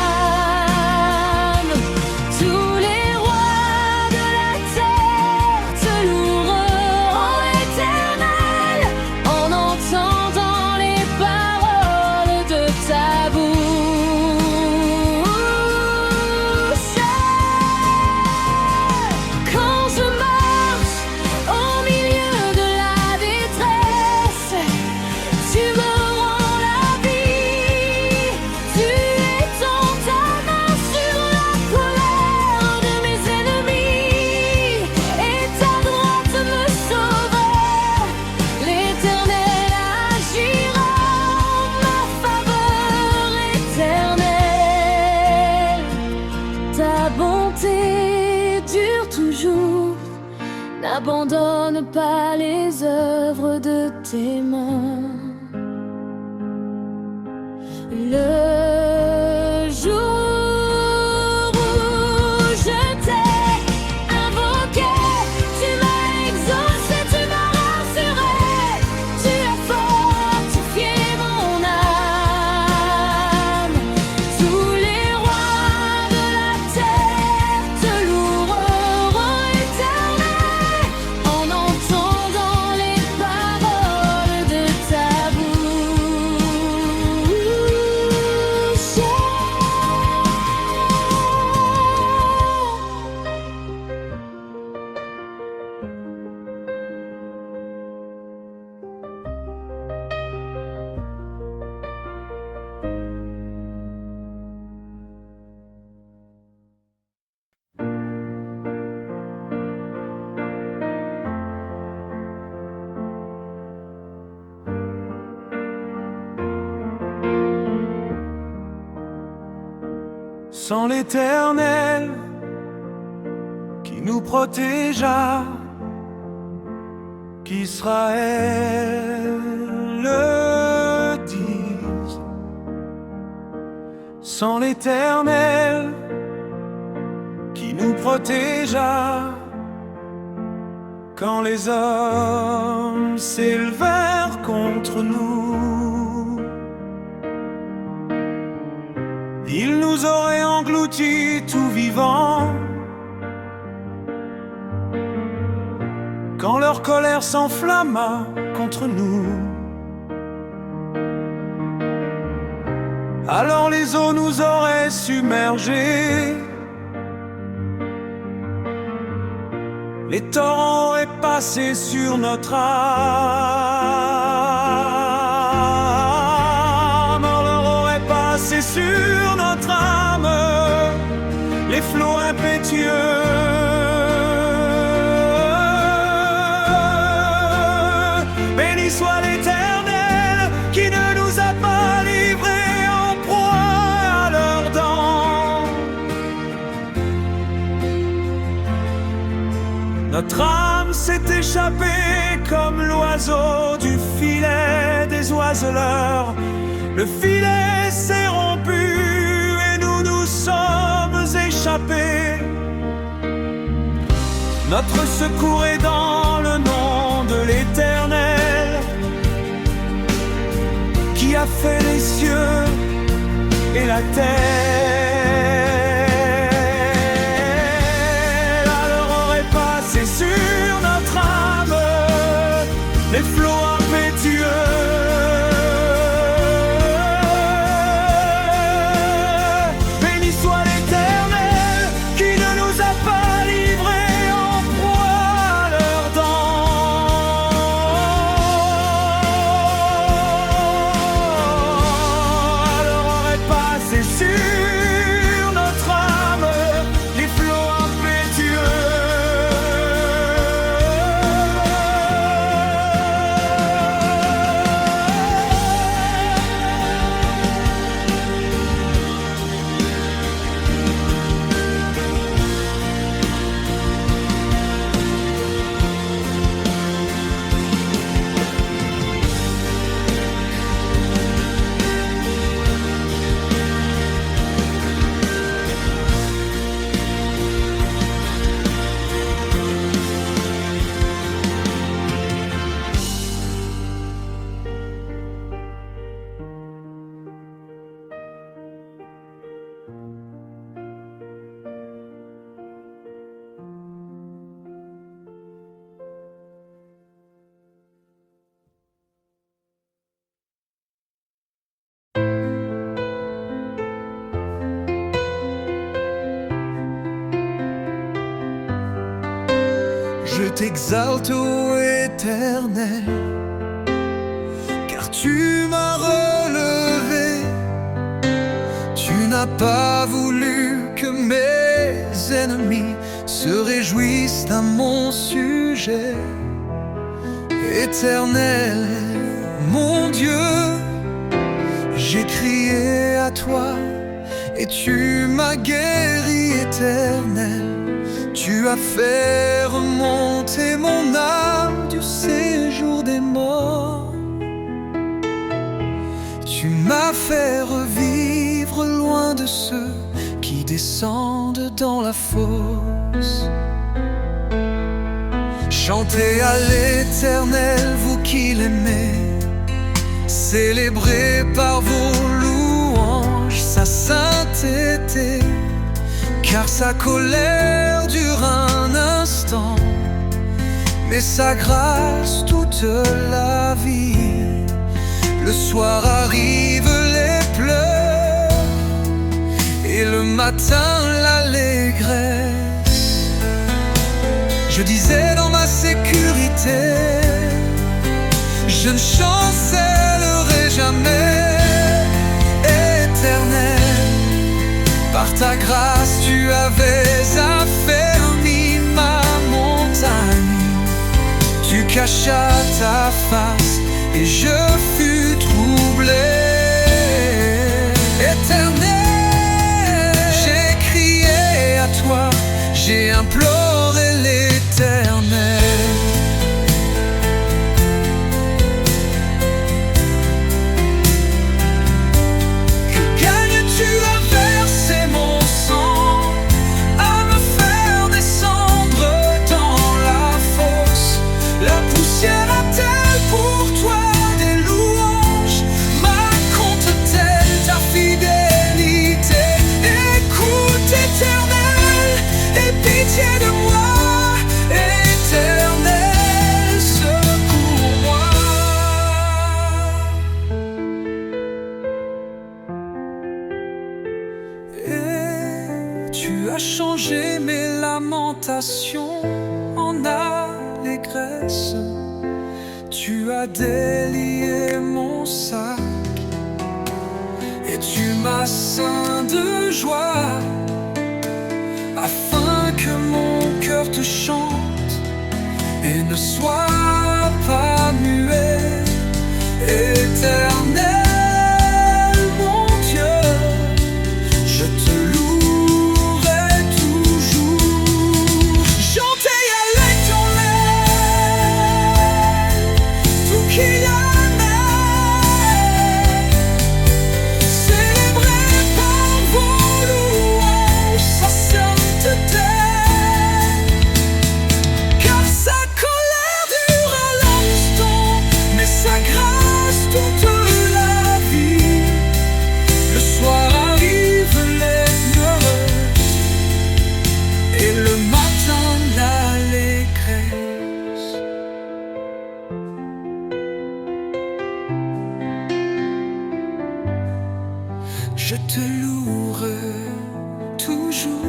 Tous les rois de la terre te loueront, éternel, en entendant les paroles de ta bouche. Quand je marche au milieu de la détresse, tu me rends la vie. Tu étends ta main sur la colère de mes ennemis et ta droite me sauvera. L'Éternel agira en ma faveur éternelle. Ta bonté dure toujours, n'abandonne pas les œuvres de tes mains. Le jour où je t'ai invoqué, tu m'as exaucé, tu m'as rassuré, tu as fortifié mon âme. Tous les rois de la terre te loueront, roi éternel, en entendant les paroles de ta bouche. Sans l'Éternel qui nous protégea, qu'Israël le dise. Sans l'Éternel qui nous protégea, quand les hommes s'élevèrent contre nous, ils nous auraient engloutis tout vivants. Quand leur colère s'enflamma contre nous, alors les eaux nous auraient submergés. Les torrents auraient passé sur notre âme. passer sur notre âme les flots impétueux. Béni soit l'Éternel qui ne nous a pas livrés en proie à leurs dents. Notre âme s'est échappée comme l'oiseau du filet des oiseleurs. Le filet s'est rompu et nous nous sommes échappés. Notre secours est dans le nom de l'Éternel, qui a fait les cieux et la terre. Alors aurait passé sur notre âme les flots impétueux. Béni soit l'Éternel qui ne nous a pas livrés en proie à leurs dents. Alors aurait passé sur notre âme les flots impétueux. Je t'exalte, ô Éternel, car tu m'as relevé. Tu n'as pas voulu que mes ennemis se réjouissent à mon sujet. Éternel, mon Dieu, j'ai crié à toi et tu m'as guéri, Éternel. Tu as fait remonter mon âme du séjour des morts. Tu m'as fait revivre loin de ceux qui descendent dans la fosse. Chantez à l'Éternel, vous qui l'aimez, célébrez par vos louanges sa sainteté, car sa colère dure un instant, mais sa grâce toute la vie. Le soir arrivent les pleurs et le matin l'allégresse. Je disais dans ma sécurité, je ne chancellerai jamais. Éternel, par ta grâce tu avais affermi ma montagne. Tu cachas ta face et je fus troublé. Éternel, j'ai crié à toi, j'ai imploré l'Éternel. Tu as changé mes lamentations en allégresse. Tu as délié mon sac et tu bassin de joie, afin que mon cœur te chante et ne soit pas muet. Éternel, mon Dieu, je te louerai toujours. Chanter à l'Éternel, tout qu'il aimait, célébrer par vos louanges sa sainteté, car sa colère dure à l'instant, mais sa grâce toute la vie. Le soir arrive l'aigresse et le matin l'allégresse. Je te louerai toujours.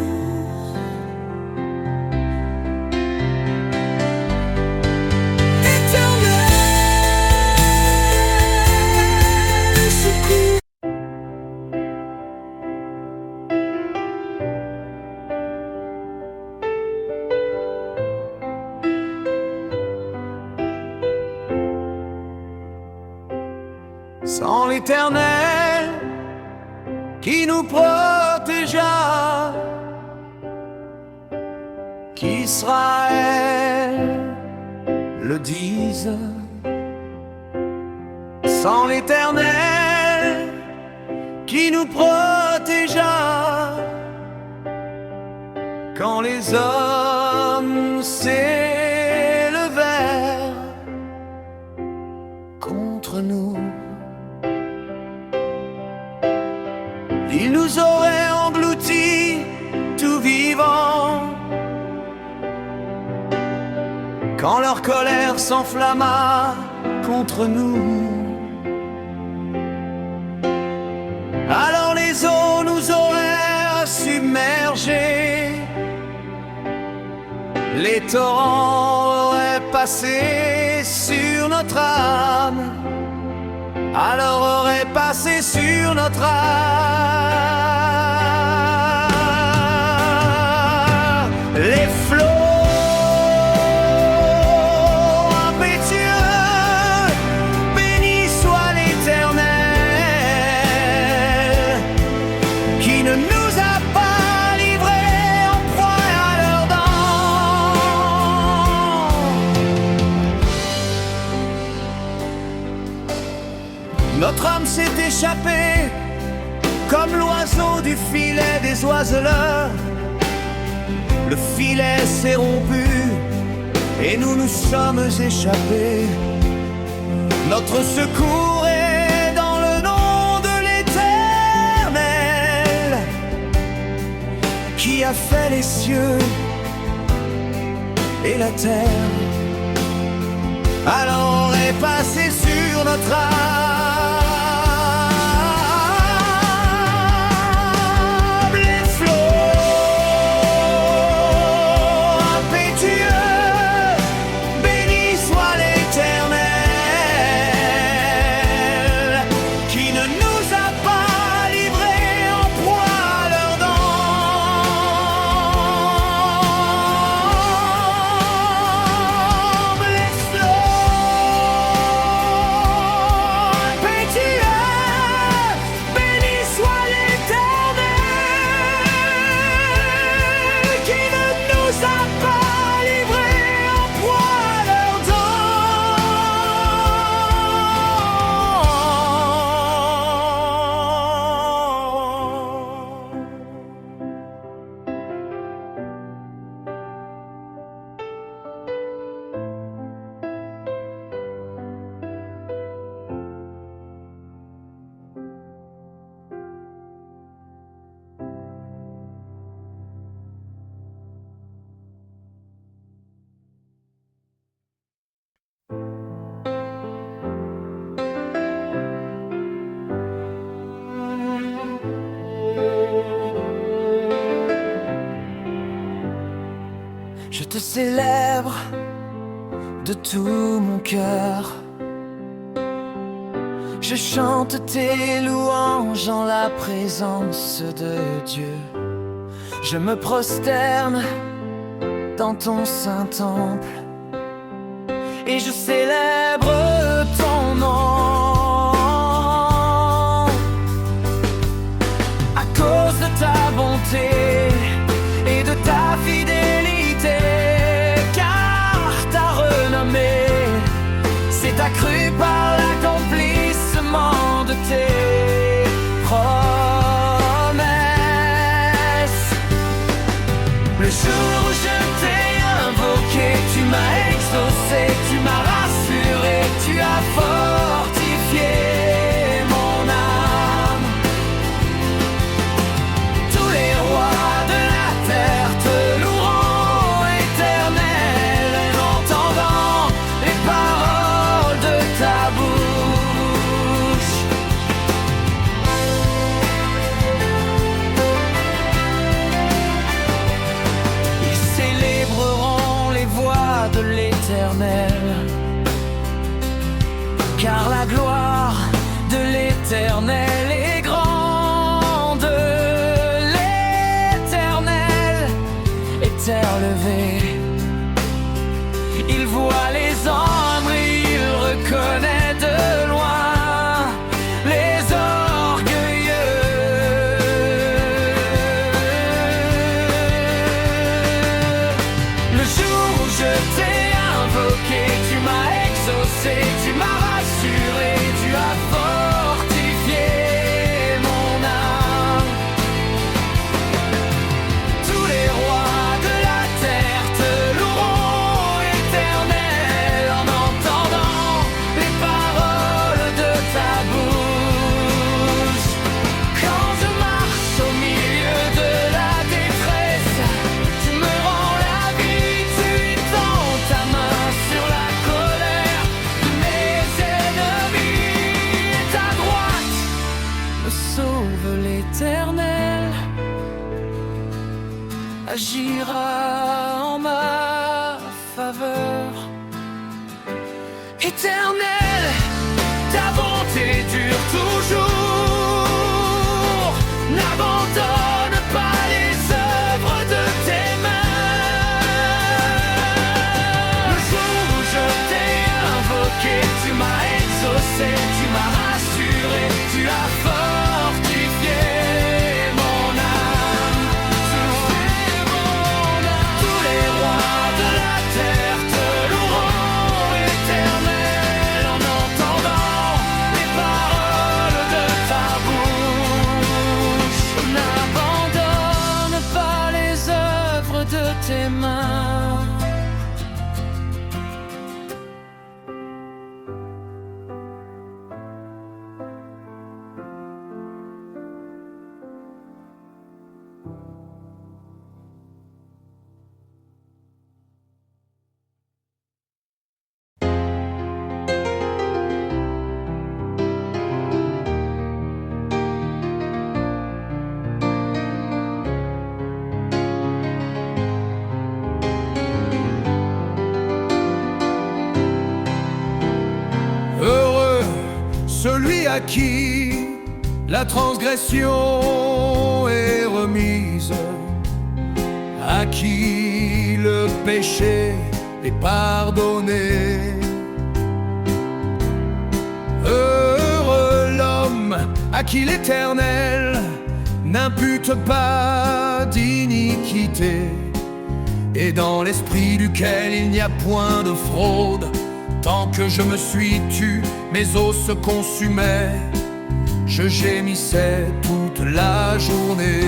Éternel secours. Sans l'Éternel qui nous protégea, qu'Israël le dise. Sans l'Éternel qui nous protégea, quand les hommes s'élevèrent contre nous, ils nous auraient engloutis tout vivants. Quand leur colère s'enflamma contre nous, alors les eaux nous auraient submergés, les torrents auraient passé sur notre âme, alors aurait passé sur notre âme. Les flots impétueux, béni soit l'Éternel, qui ne nous a pas livrés en proie à leurs dents. Notre âme s'est échappée comme l'oiseau du filet des oiseleurs. Le filet s'est rompu et nous nous sommes échappés. Notre secours est dans le nom de l'Éternel, qui a fait les cieux et la terre. Alors on est passé sur notre âme. Les flots impétueux, béni soit l'Éternel, qui ne nous a pas livrés en proie à leurs dents. Les flots impétueux, béni soit l'Éternel, qui ne nous a pas livrés en proie à leurs Je te célèbre de tout mon cœur. Je chante tes louanges en la présence de Dieu. Je me prosterne dans ton saint temple et je célèbre ton nom. À cause de ta bonté et de ta fidélité, car ta renommée s'est accrue par l'accomplissement de tes promesses. Le jour où je t'ai invoqué, tu m'as exaucé, tu m'as rassuré, tu as fortifié mon âme. Tous les rois de la terre te loueront, Éternel, en entendant les paroles de ta bouche. Ils célébreront les voies de l'Éternel, car la gloire de l'Éternel est grande. L'Éternel est élevé. Il voit les hommes et il reconnaît de loin les orgueilleux. Le jour où je t'ai invoqué, tu m'as exaucé, tu m'as rassuré, tu as fortifié mon âme. Tous les rois de la terre te loueront, Éternel, en entendant les paroles de ta bouche. Quand je marche au milieu de la détresse, tu me rends la vie, tu étends ta main sur la colère de mes ennemis. Ta droite me sauve, l'Éternel agira en ma faveur. Éternel, ta bonté dure toujours. N'abandonne pas les œuvres de tes mains. Le jour où je t'ai invoqué, tu m'as exaucé, tu m'as rassuré, tu as fortifié mon âme. Tous les rois de la terre te loueront, Éternel, en entendant les paroles de ta bouche. N'abandonne pas les œuvres de tes mains. Heureux celui à qui la transgression est remise, à qui le péché est pardonné. Heureux l'homme à qui l'Éternel n'impute pas d'iniquité, et dans l'esprit duquel il n'y a point de fraude. Tant que je me suis tu, mes os se consumaient, je gémissais toute la journée.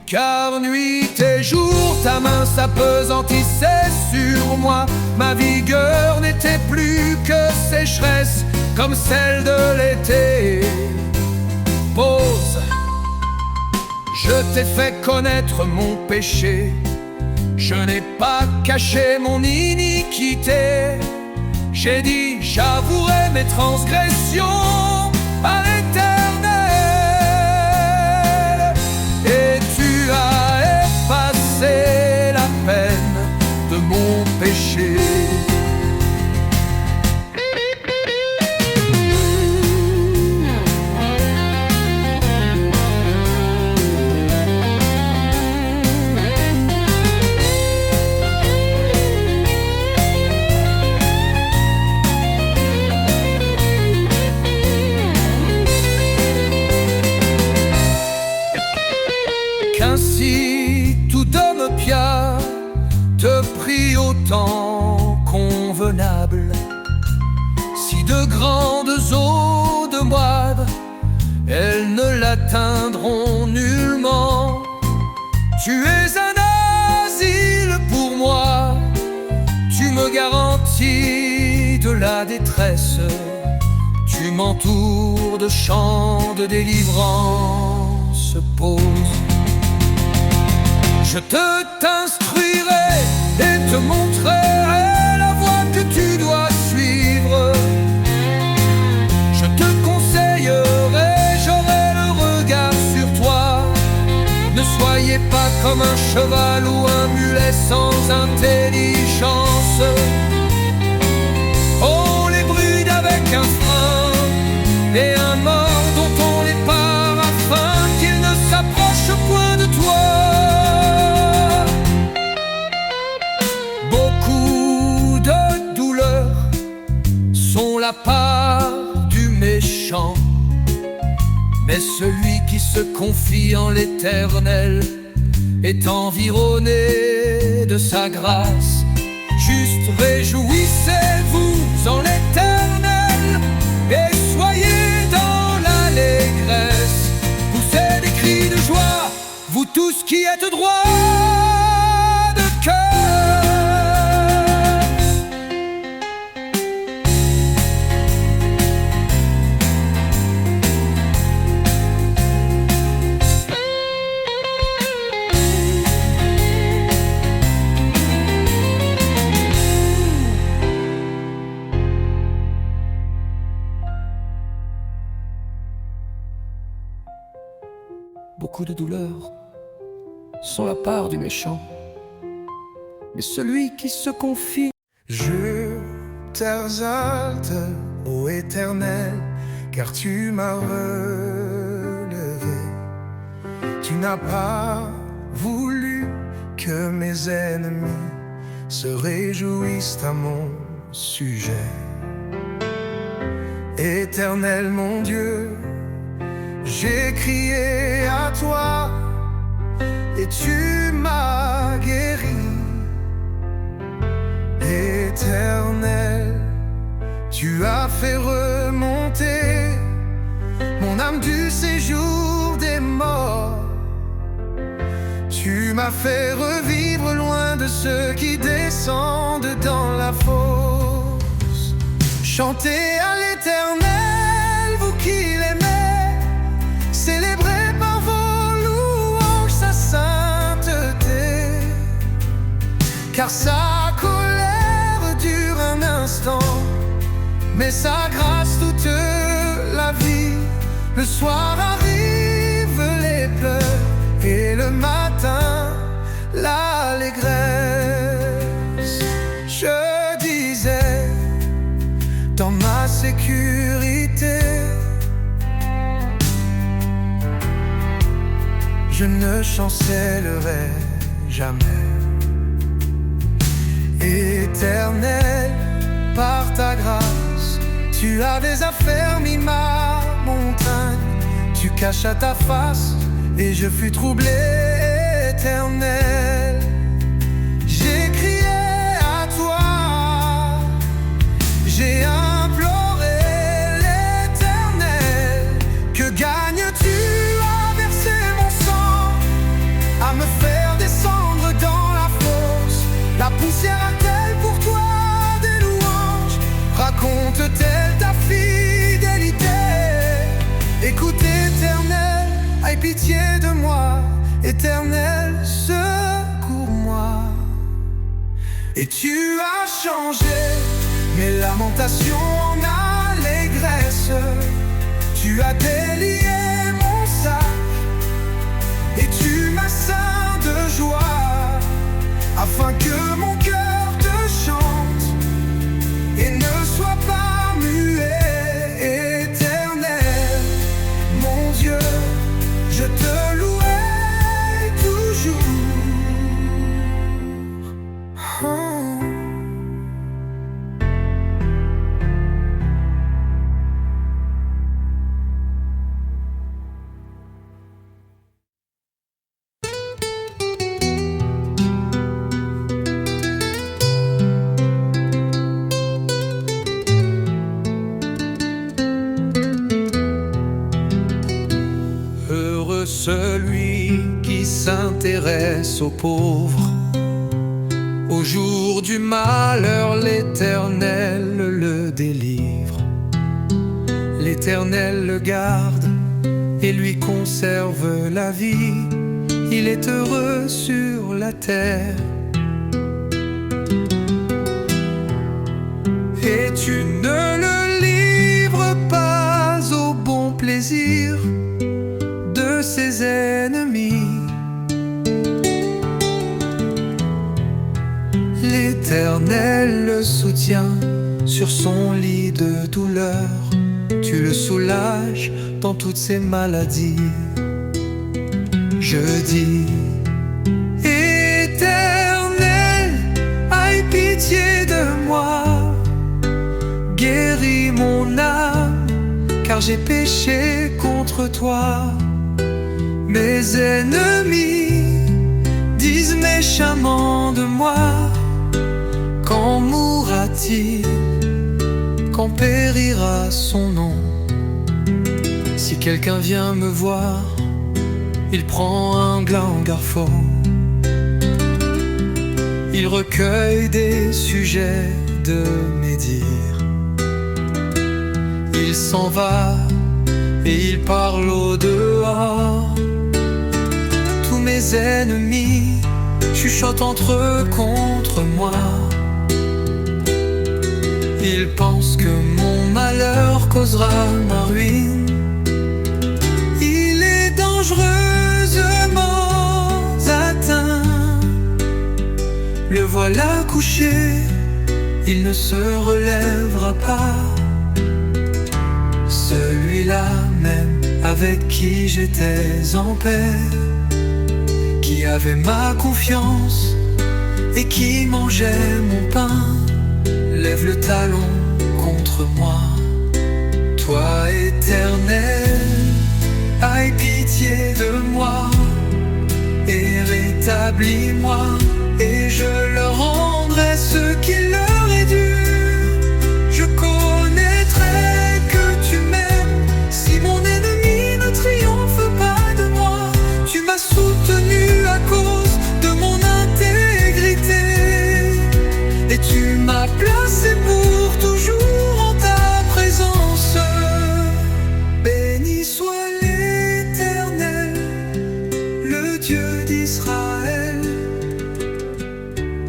Car nuit et jour, ta main s'apesantissait sur moi. Ma vigueur n'était plus que sécheresse, comme celle de l'été. Pause, je t'ai fait connaître mon péché, je n'ai pas caché mon iniquité. J'ai dit, j'avouerai mes transgressions à l'Éternel, et tu as effacé la peine de mon péché. Si de grandes eaux de moine, elles ne l'atteindront nullement. Tu es un asile pour moi, tu me garantis de la détresse, tu m'entoures de chants de délivrance. Pause. Je t'instruirai et te montrerai la voie que tu dois suivre. Je te conseillerai, j'aurai le regard sur toi. Ne soyez pas comme un cheval ou un mulet sans intelligence. On les bride avec un frein et un mort dont on les part afin qu'il ne s'approche point de toi. Beaucoup de douleurs sont la part du méchant, mais celui qui se confie en l'Éternel est environné de sa grâce. Juste réjouissez-vous en l'Éternel et soyez dans l'allégresse. Poussez des cris de joie, vous tous qui êtes droits de cœur. Beaucoup de douleurs sont la part du méchant, mais celui qui se confie. Je t'exalte, ô Éternel, car tu m'as relevé. Tu n'as pas voulu que mes ennemis se réjouissent à mon sujet. Éternel mon Dieu, j'ai crié à toi et tu m'as guéri. Éternel, tu as fait remonter mon âme du séjour des morts. Tu m'as fait revivre loin de ceux qui descendent dans la fosse. Chantez à l'Éternel, vous qui l'aimez, célébrez par vos louanges sa sainteté, car sa colère dure un instant, mais sa grâce toute la vie. Le soir arrivent les pleurs et le matin l'allégresse. Je disais dans ma sécurité, je ne chancellerai jamais. Éternel, par ta grâce, tu avais affermi ma montagne. Tu cachas ta face et je fus troublé. Éternel, j'ai crié à toi, j'ai imploré l'Éternel. Que gagnes-tu à verser mon sang, à me faire descendre dans la fosse? La poussière a-t-elle pour toi des louanges? Raconte-t-elle ta fidélité? Écoute, Éternel, aie pitié de moi. Éternel, secours-moi. Et tu as changé mes lamentations en allégresse. Tu as délié mon sac et tu m'as ceint de joie, afin que mon cœur te chante et ne soit pas muet. Éternel, mon Dieu, je te louerai toujours. Oh. celui qui s'intéresse aux pauvres. Au jour du malheur, l'Éternel le délivre. L'Éternel le garde et lui conserve la vie. Il est heureux sur la terre. Et tu ne le livres pas au bon plaisir de ses ennemis. L'Éternel le soutient sur son lit de douleur. Tu le soulages dans toutes ses maladies. Je dis: Éternel, aie pitié de moi. Guéris mon âme, car j'ai péché contre toi. Mes ennemis disent méchamment de moi: quand mourra-t-il? Quand périra son nom? Si quelqu'un vient me voir, il prend un gland garfo. Il recueille des sujets de mes dires. Il s'en va et il parle au dehors. Tous mes ennemis chuchotent entre eux contre moi. Ils pensent que mon malheur causera ma ruine. Il est dangereusement atteint. Le voilà couché, il ne se relèvera pas. Celui-là même avec qui j'étais en paix, qui avait ma confiance et qui mangeait mon pain, lève le talon contre moi. Toi, Éternel, aie pitié de moi et rétablis-moi, et je leur rendrai ce qui leur est dû. Je connaîtrai que tu m'aimes si mon ennemi ne triomphe pas de moi. Tu m'as soutenu à cause de mon intégrité, et tu m'as placé pour toujours en ta présence. Béni soit l'Éternel, le Dieu d'Israël,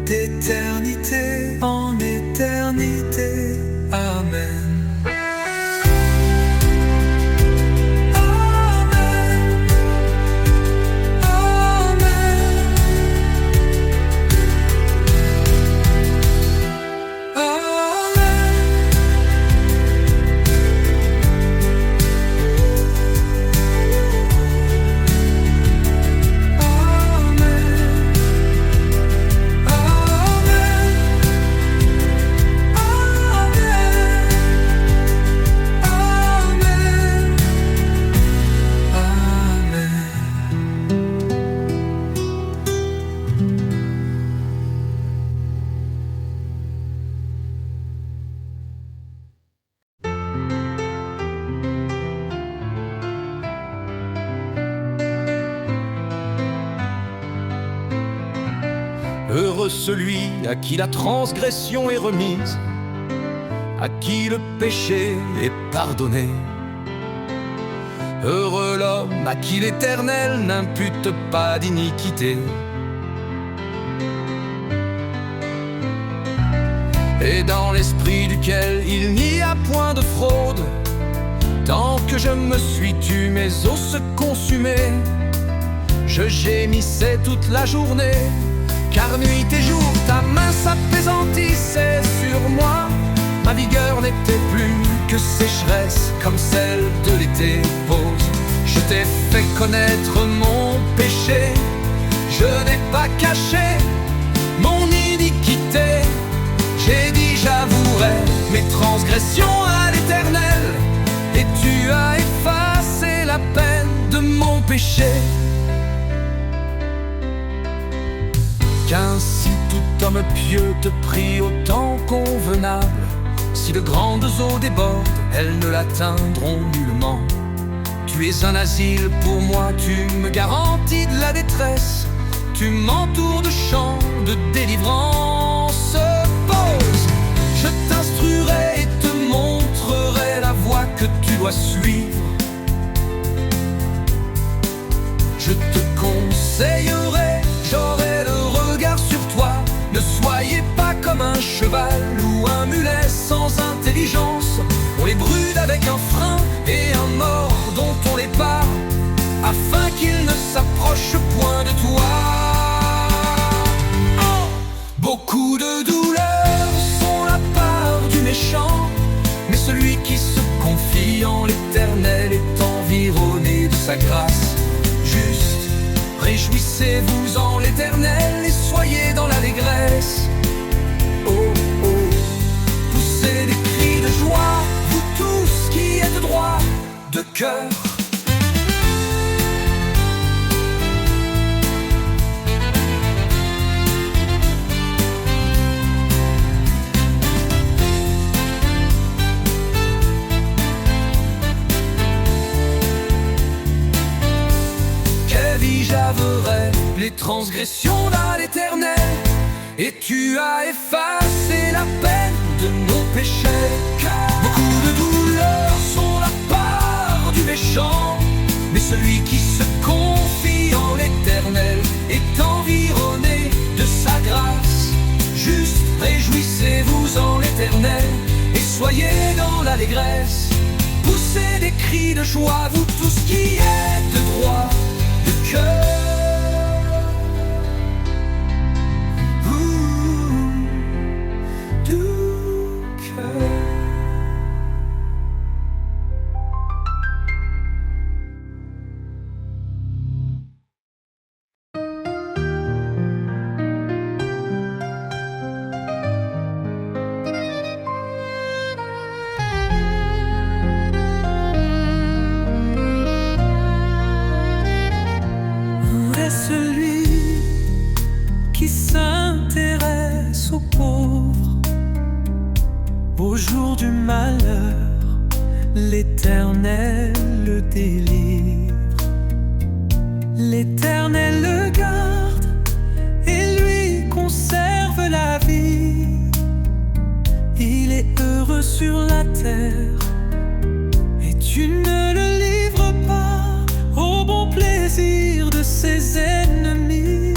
d'éternité en éternité. Amen. Heureux celui à qui la transgression est remise, à qui le péché est pardonné. Heureux l'homme à qui l'Éternel n'impute pas d'iniquité, et dans l'esprit duquel il n'y a point de fraude. Tant que je me suis tu, mes os se consumaient. Je gémissais toute la journée, car nuit et jour ta main s'appesantissait sur moi. Ma vigueur n'était plus que sécheresse, comme celle de l'été pause. Je t'ai fait connaître mon péché, je n'ai pas caché mon iniquité. J'ai dit j'avouerai mes transgressions à l'Éternel, et tu as effacé la peine de mon péché. Qu'ainsi tout homme pieux te prie au temps convenable. Si de grandes eaux débordent, elles ne l'atteindront nullement. Tu es un asile pour moi, tu me garantis de la détresse. Tu m'entoures de chants de délivrance. Pause, je t'instruirai et te montrerai la voie que tu dois suivre. Je te conseillerai, j'aurai le regard sur toi. Ne soyez pas comme un cheval ou un mulet sans intelligence. On les brûle avec un frein et un mors dont on les part, afin qu'ils ne s'approchent point de toi. Oh, beaucoup de douleurs sont la part du méchant, mais celui qui se confie en l'Éternel est environné de sa grâce. Juste, réjouissez-vous en l'Éternel et soyez dans l'allégresse. Oh, oh, poussez des cris de joie, vous tous qui êtes droits de cœur. J'avouerai les transgressions à l'Éternel, et tu as effacé la peine de mon péché. Beaucoup de douleurs sont la part du méchant, mais celui qui se confie en l'Éternel est environné de sa grâce. Juste réjouissez-vous en l'Éternel et soyez dans l'allégresse. Poussez des cris de joie, vous tous qui êtes droits de cœur. Au jour du malheur, l'Éternel le délivre. L'Éternel le garde et lui conserve la vie. Il est heureux sur la terre et tu ne le livres pas au bon plaisir de ses ennemis.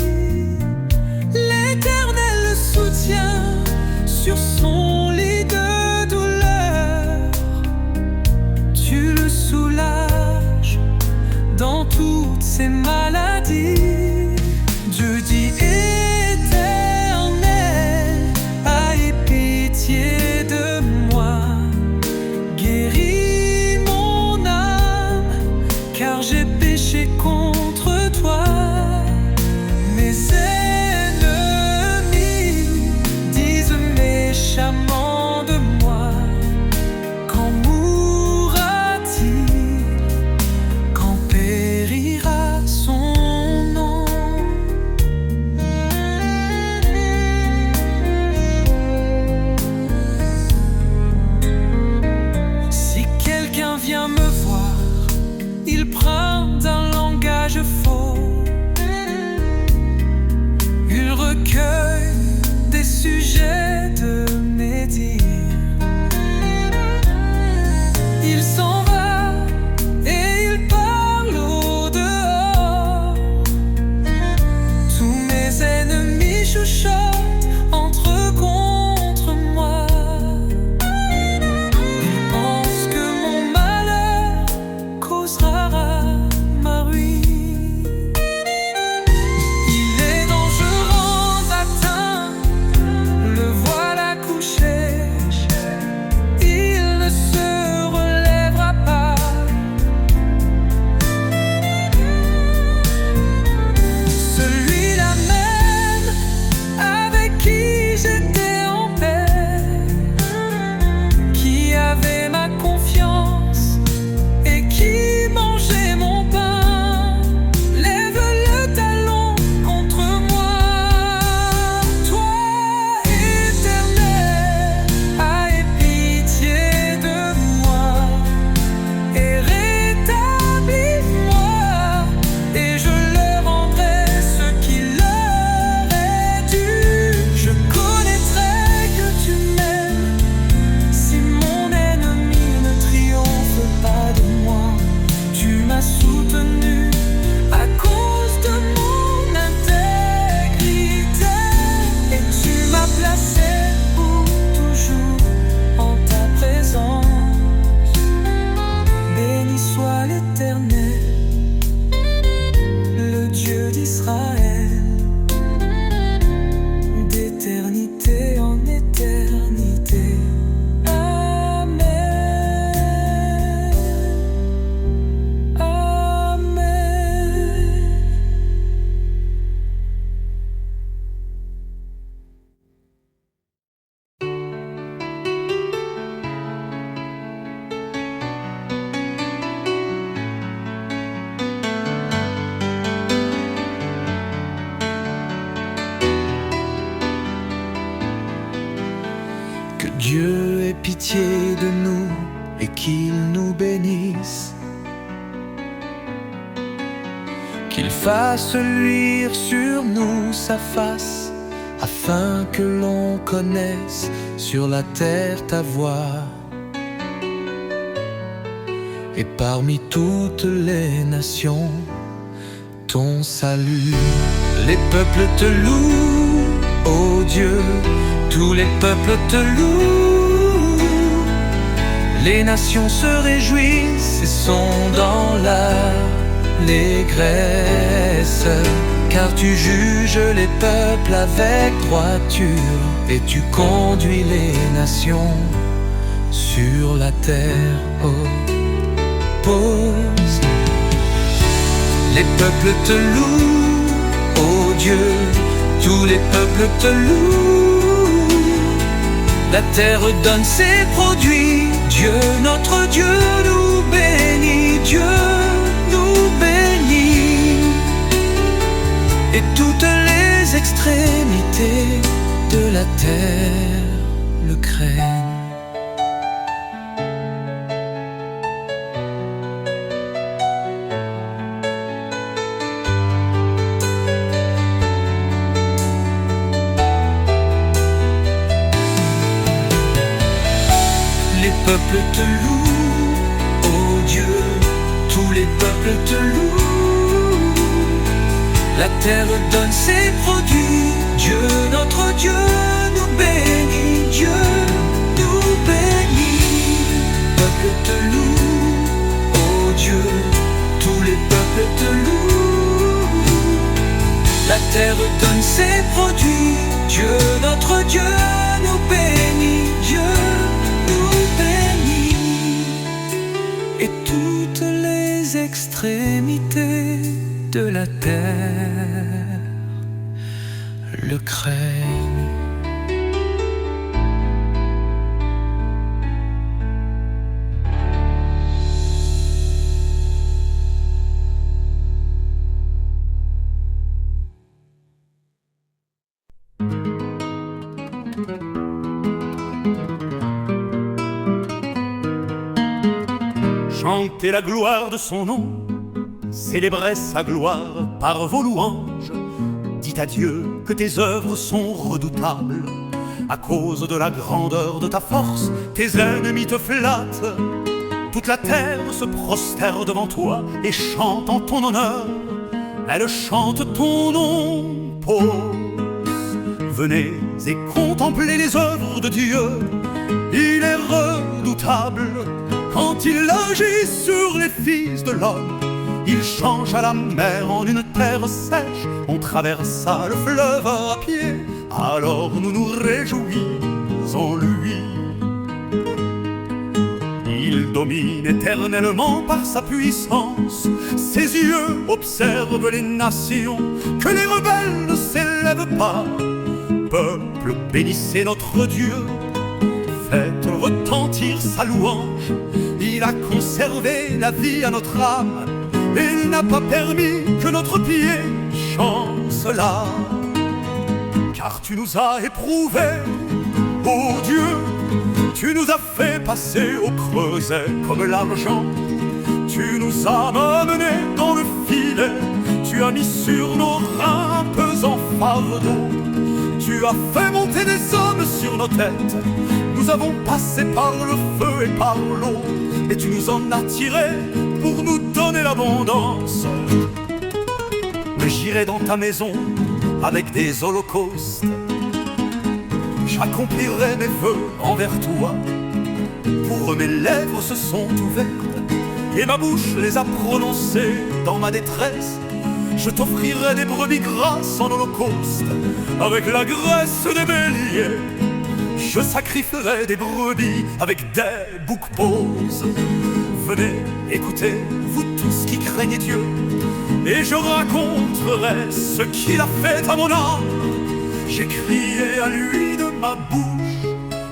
L'Éternel le soutient sur son lit de douleur. Tu le soulages dans toutes ses maladies. Dieu dit Éternel, aie pitié de moi. Guéris mon âme nous et qu'il nous bénisse. Qu'il fasse luire sur nous sa face, afin que l'on connaisse sur la terre ta voix. Et parmi toutes les nations, ton salut. Les peuples te louent, ô Dieu, tous les peuples te louent. Les nations se réjouissent et sont dans l'allégresse, car tu juges les peuples avec droiture et tu conduis les nations sur la terre. Pose. Les peuples te louent, ô Dieu, tous les peuples te louent. La terre donne ses produits, Dieu, notre Dieu nous bénit, Dieu nous bénit. Et toutes les extrémités de la terre le craignent. Les peuples te louent, ô Dieu, tous les peuples te louent. La terre donne ses produits, Dieu, notre Dieu nous bénit, Dieu nous bénit. Les peuples te louent, ô Dieu, tous les peuples te louent. La terre donne ses produits, Dieu, notre Dieu nous bénit, Dieu nous bénit. Et toutes les extrémités de la terre le craignent. Chantez la gloire de son nom, célébrez sa gloire par vos louanges. Dites à Dieu que tes œuvres sont redoutables. À cause de la grandeur de ta force, tes ennemis te flattent. Toute la terre se prosterne devant toi et chante en ton honneur. Elle chante ton nom, Pause. Venez et contemplez les œuvres de Dieu. Il est redoutable quand il agit sur les fils de l'homme. Il changea la mer en une terre sèche, on traversa le fleuve à pied, alors nous nous réjouissons en lui. Il domine éternellement par sa puissance, ses yeux observent les nations, que les rebelles ne s'élèvent pas. Peuple, bénissez notre Dieu, faites retentir sa louange. Il a conservé la vie à notre âme, et il n'a pas permis que notre pied chancela. Car tu nous as éprouvés, ô Dieu, tu nous as fait passer au creuset comme l'argent. Tu nous as menés dans le filet, tu as mis sur nos reins un pesant fardeau. Tu as fait monter des hommes sur nos têtes, nous avons passé par le feu et par l'eau, et tu nous en as tirés pour nous donner l'abondance. Mais j'irai dans ta maison avec des holocaustes, j'accomplirai mes vœux envers toi. Pour mes lèvres se sont ouvertes et ma bouche les a prononcées dans ma détresse. Je t'offrirai des brebis grasses en holocauste avec la graisse des béliers. Je sacrifierai des brebis avec des boucs pauses. Venez, écoutez, vous tous qui craignez Dieu, et je raconterai ce qu'il a fait à mon âme. J'ai crié à lui de ma bouche,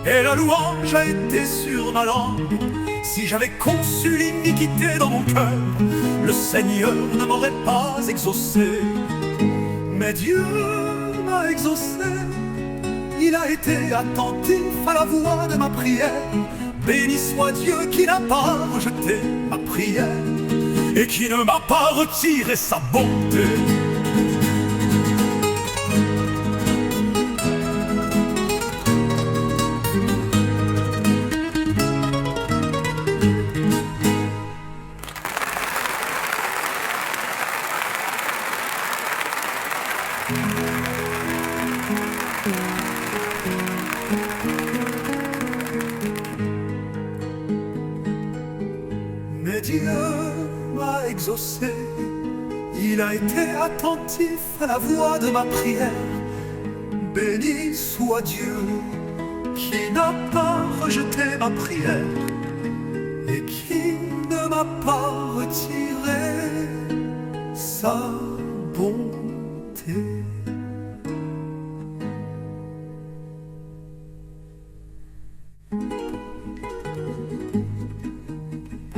et la louange a été sur ma langue. Si j'avais conçu l'iniquité dans mon cœur, le Seigneur ne m'aurait pas exaucé. Mais Dieu m'a exaucé, il a été attentif à la voix de ma prière. Béni soit Dieu qui n'a pas rejeté ma prière et qui ne m'a pas retiré sa bonté. Mais Dieu m'a exaucé, il a été attentif à la voix de ma prière. Béni soit Dieu qui n'a pas rejeté ma prière et qui ne m'a pas retiré sa bonté.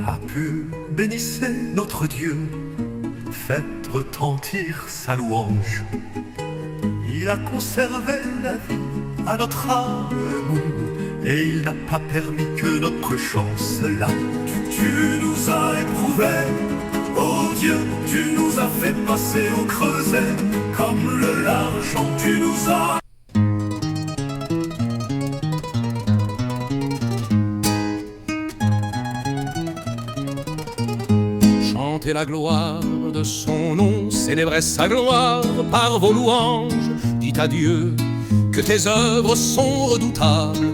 A pu bénissez notre Dieu, faites retentir sa louange. Il a conservé la vie à notre âme et il n'a pas permis que notre chance là. Tu nous as éprouvés, oh Dieu, tu nous as fait passer au creuset comme le l'argent. Tu nous as Chantez la gloire de son nom, célébrez sa gloire par vos louanges. Dites à Dieu que tes œuvres sont redoutables.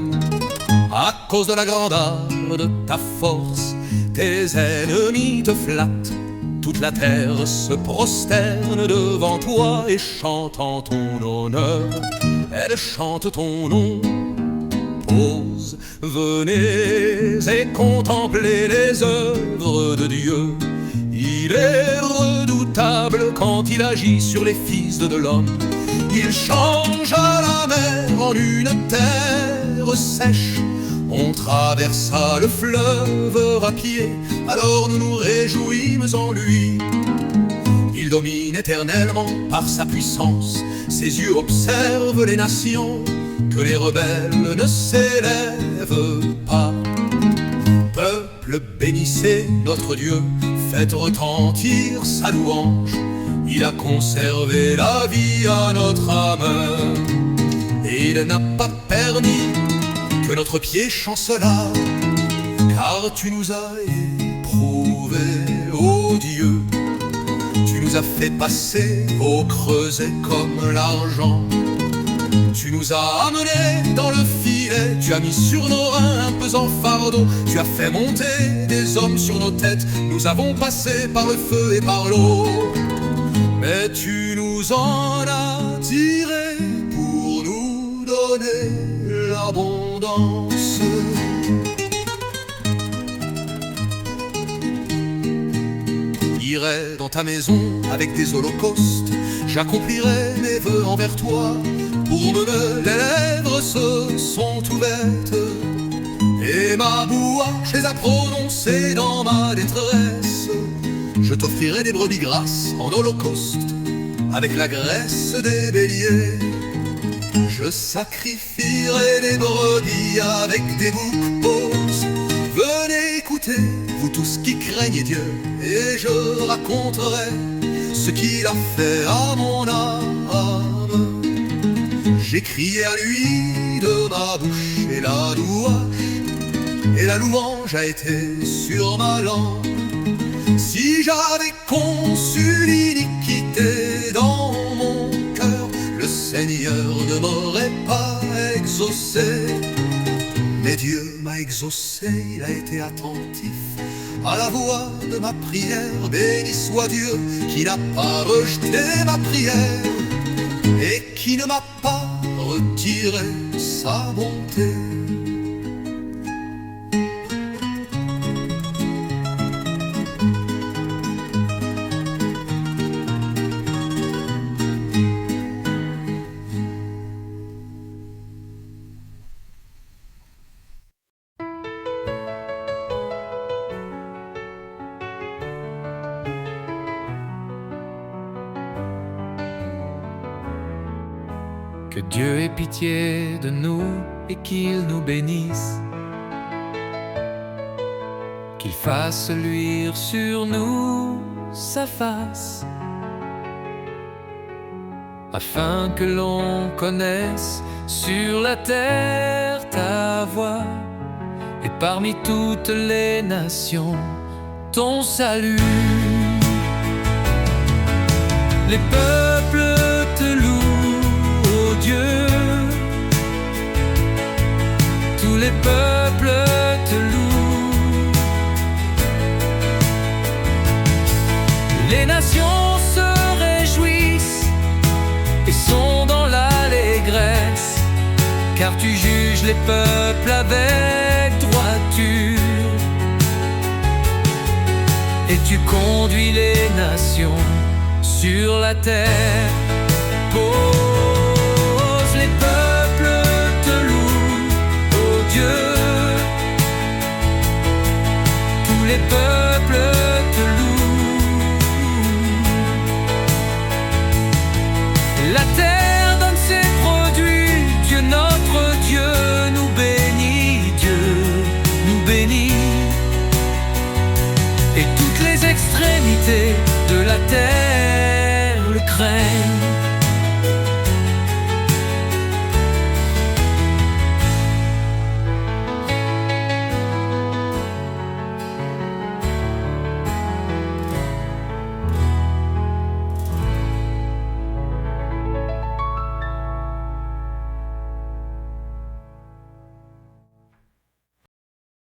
À cause de la grandeur de ta force, tes ennemis te flattent. Toute la terre se prosterne devant toi et chantant ton honneur. Elle chante ton nom. Pause, venez et contemplez les œuvres de Dieu. Il est redoutable quand il agit sur les fils de l'homme. Il change la mer en une terre sèche. On traversa le fleuve à pied, alors nous nous réjouîmes en lui. Il domine éternellement par sa puissance. Ses yeux observent les nations, que les rebelles ne s'élèvent pas. Peuple, bénissez notre Dieu, faites retentir sa louange. Il a conservé la vie à notre âme, et il n'a pas permis que notre pied chancelât. Car tu nous as éprouvés, ô Dieu, tu nous as fait passer au creuset comme l'argent. Tu nous as amenés dans le filet, tu as mis sur nos reins un pesant fardeau. Tu as fait monter des hommes sur nos têtes, nous avons passé par le feu et par l'eau. Mais tu nous en as tirés pour nous donner l'abondance. J'irai dans ta maison avec des holocaustes, j'accomplirai mes vœux envers toi. Pour me les lèvres se sont ouvertes et ma bouche les a prononcées dans ma détresse. Je t'offrirai des brebis grasses en holocauste avec la graisse des béliers. Je sacrifierai des brebis avec des boucs pauvres. Venez écouter, vous tous qui craignez Dieu, et je raconterai ce qu'il a fait à mon âme. J'ai crié à lui de ma bouche et la louange a été sur ma langue. Si j'avais conçu l'iniquité dans mon cœur, le Seigneur ne m'aurait pas exaucé. Mais Dieu m'a exaucé, il a été attentif à la voix de ma prière. Béni soit Dieu qui n'a pas rejeté ma prière et qui ne m'a pas retiré sa bonté. Que Dieu ait pitié de nous et qu'il nous bénisse. qu'il fasse luire sur nous sa face, afin que l'on connaisse sur la terre ta voix, et parmi toutes les nations ton salut. Les peuples te louent, ô Dieu, tous les peuples te louent. Les nations se réjouissent et sont dans l'allégresse, car tu juges les peuples avec droiture, et tu conduis les nations sur la terre. Pose, les peuples te louent, ô Dieu, tous les peuples te louent. La terre donne ses produits, Dieu notre Dieu nous bénit, Dieu nous bénit, et toutes les extrémités de la terre le craignent.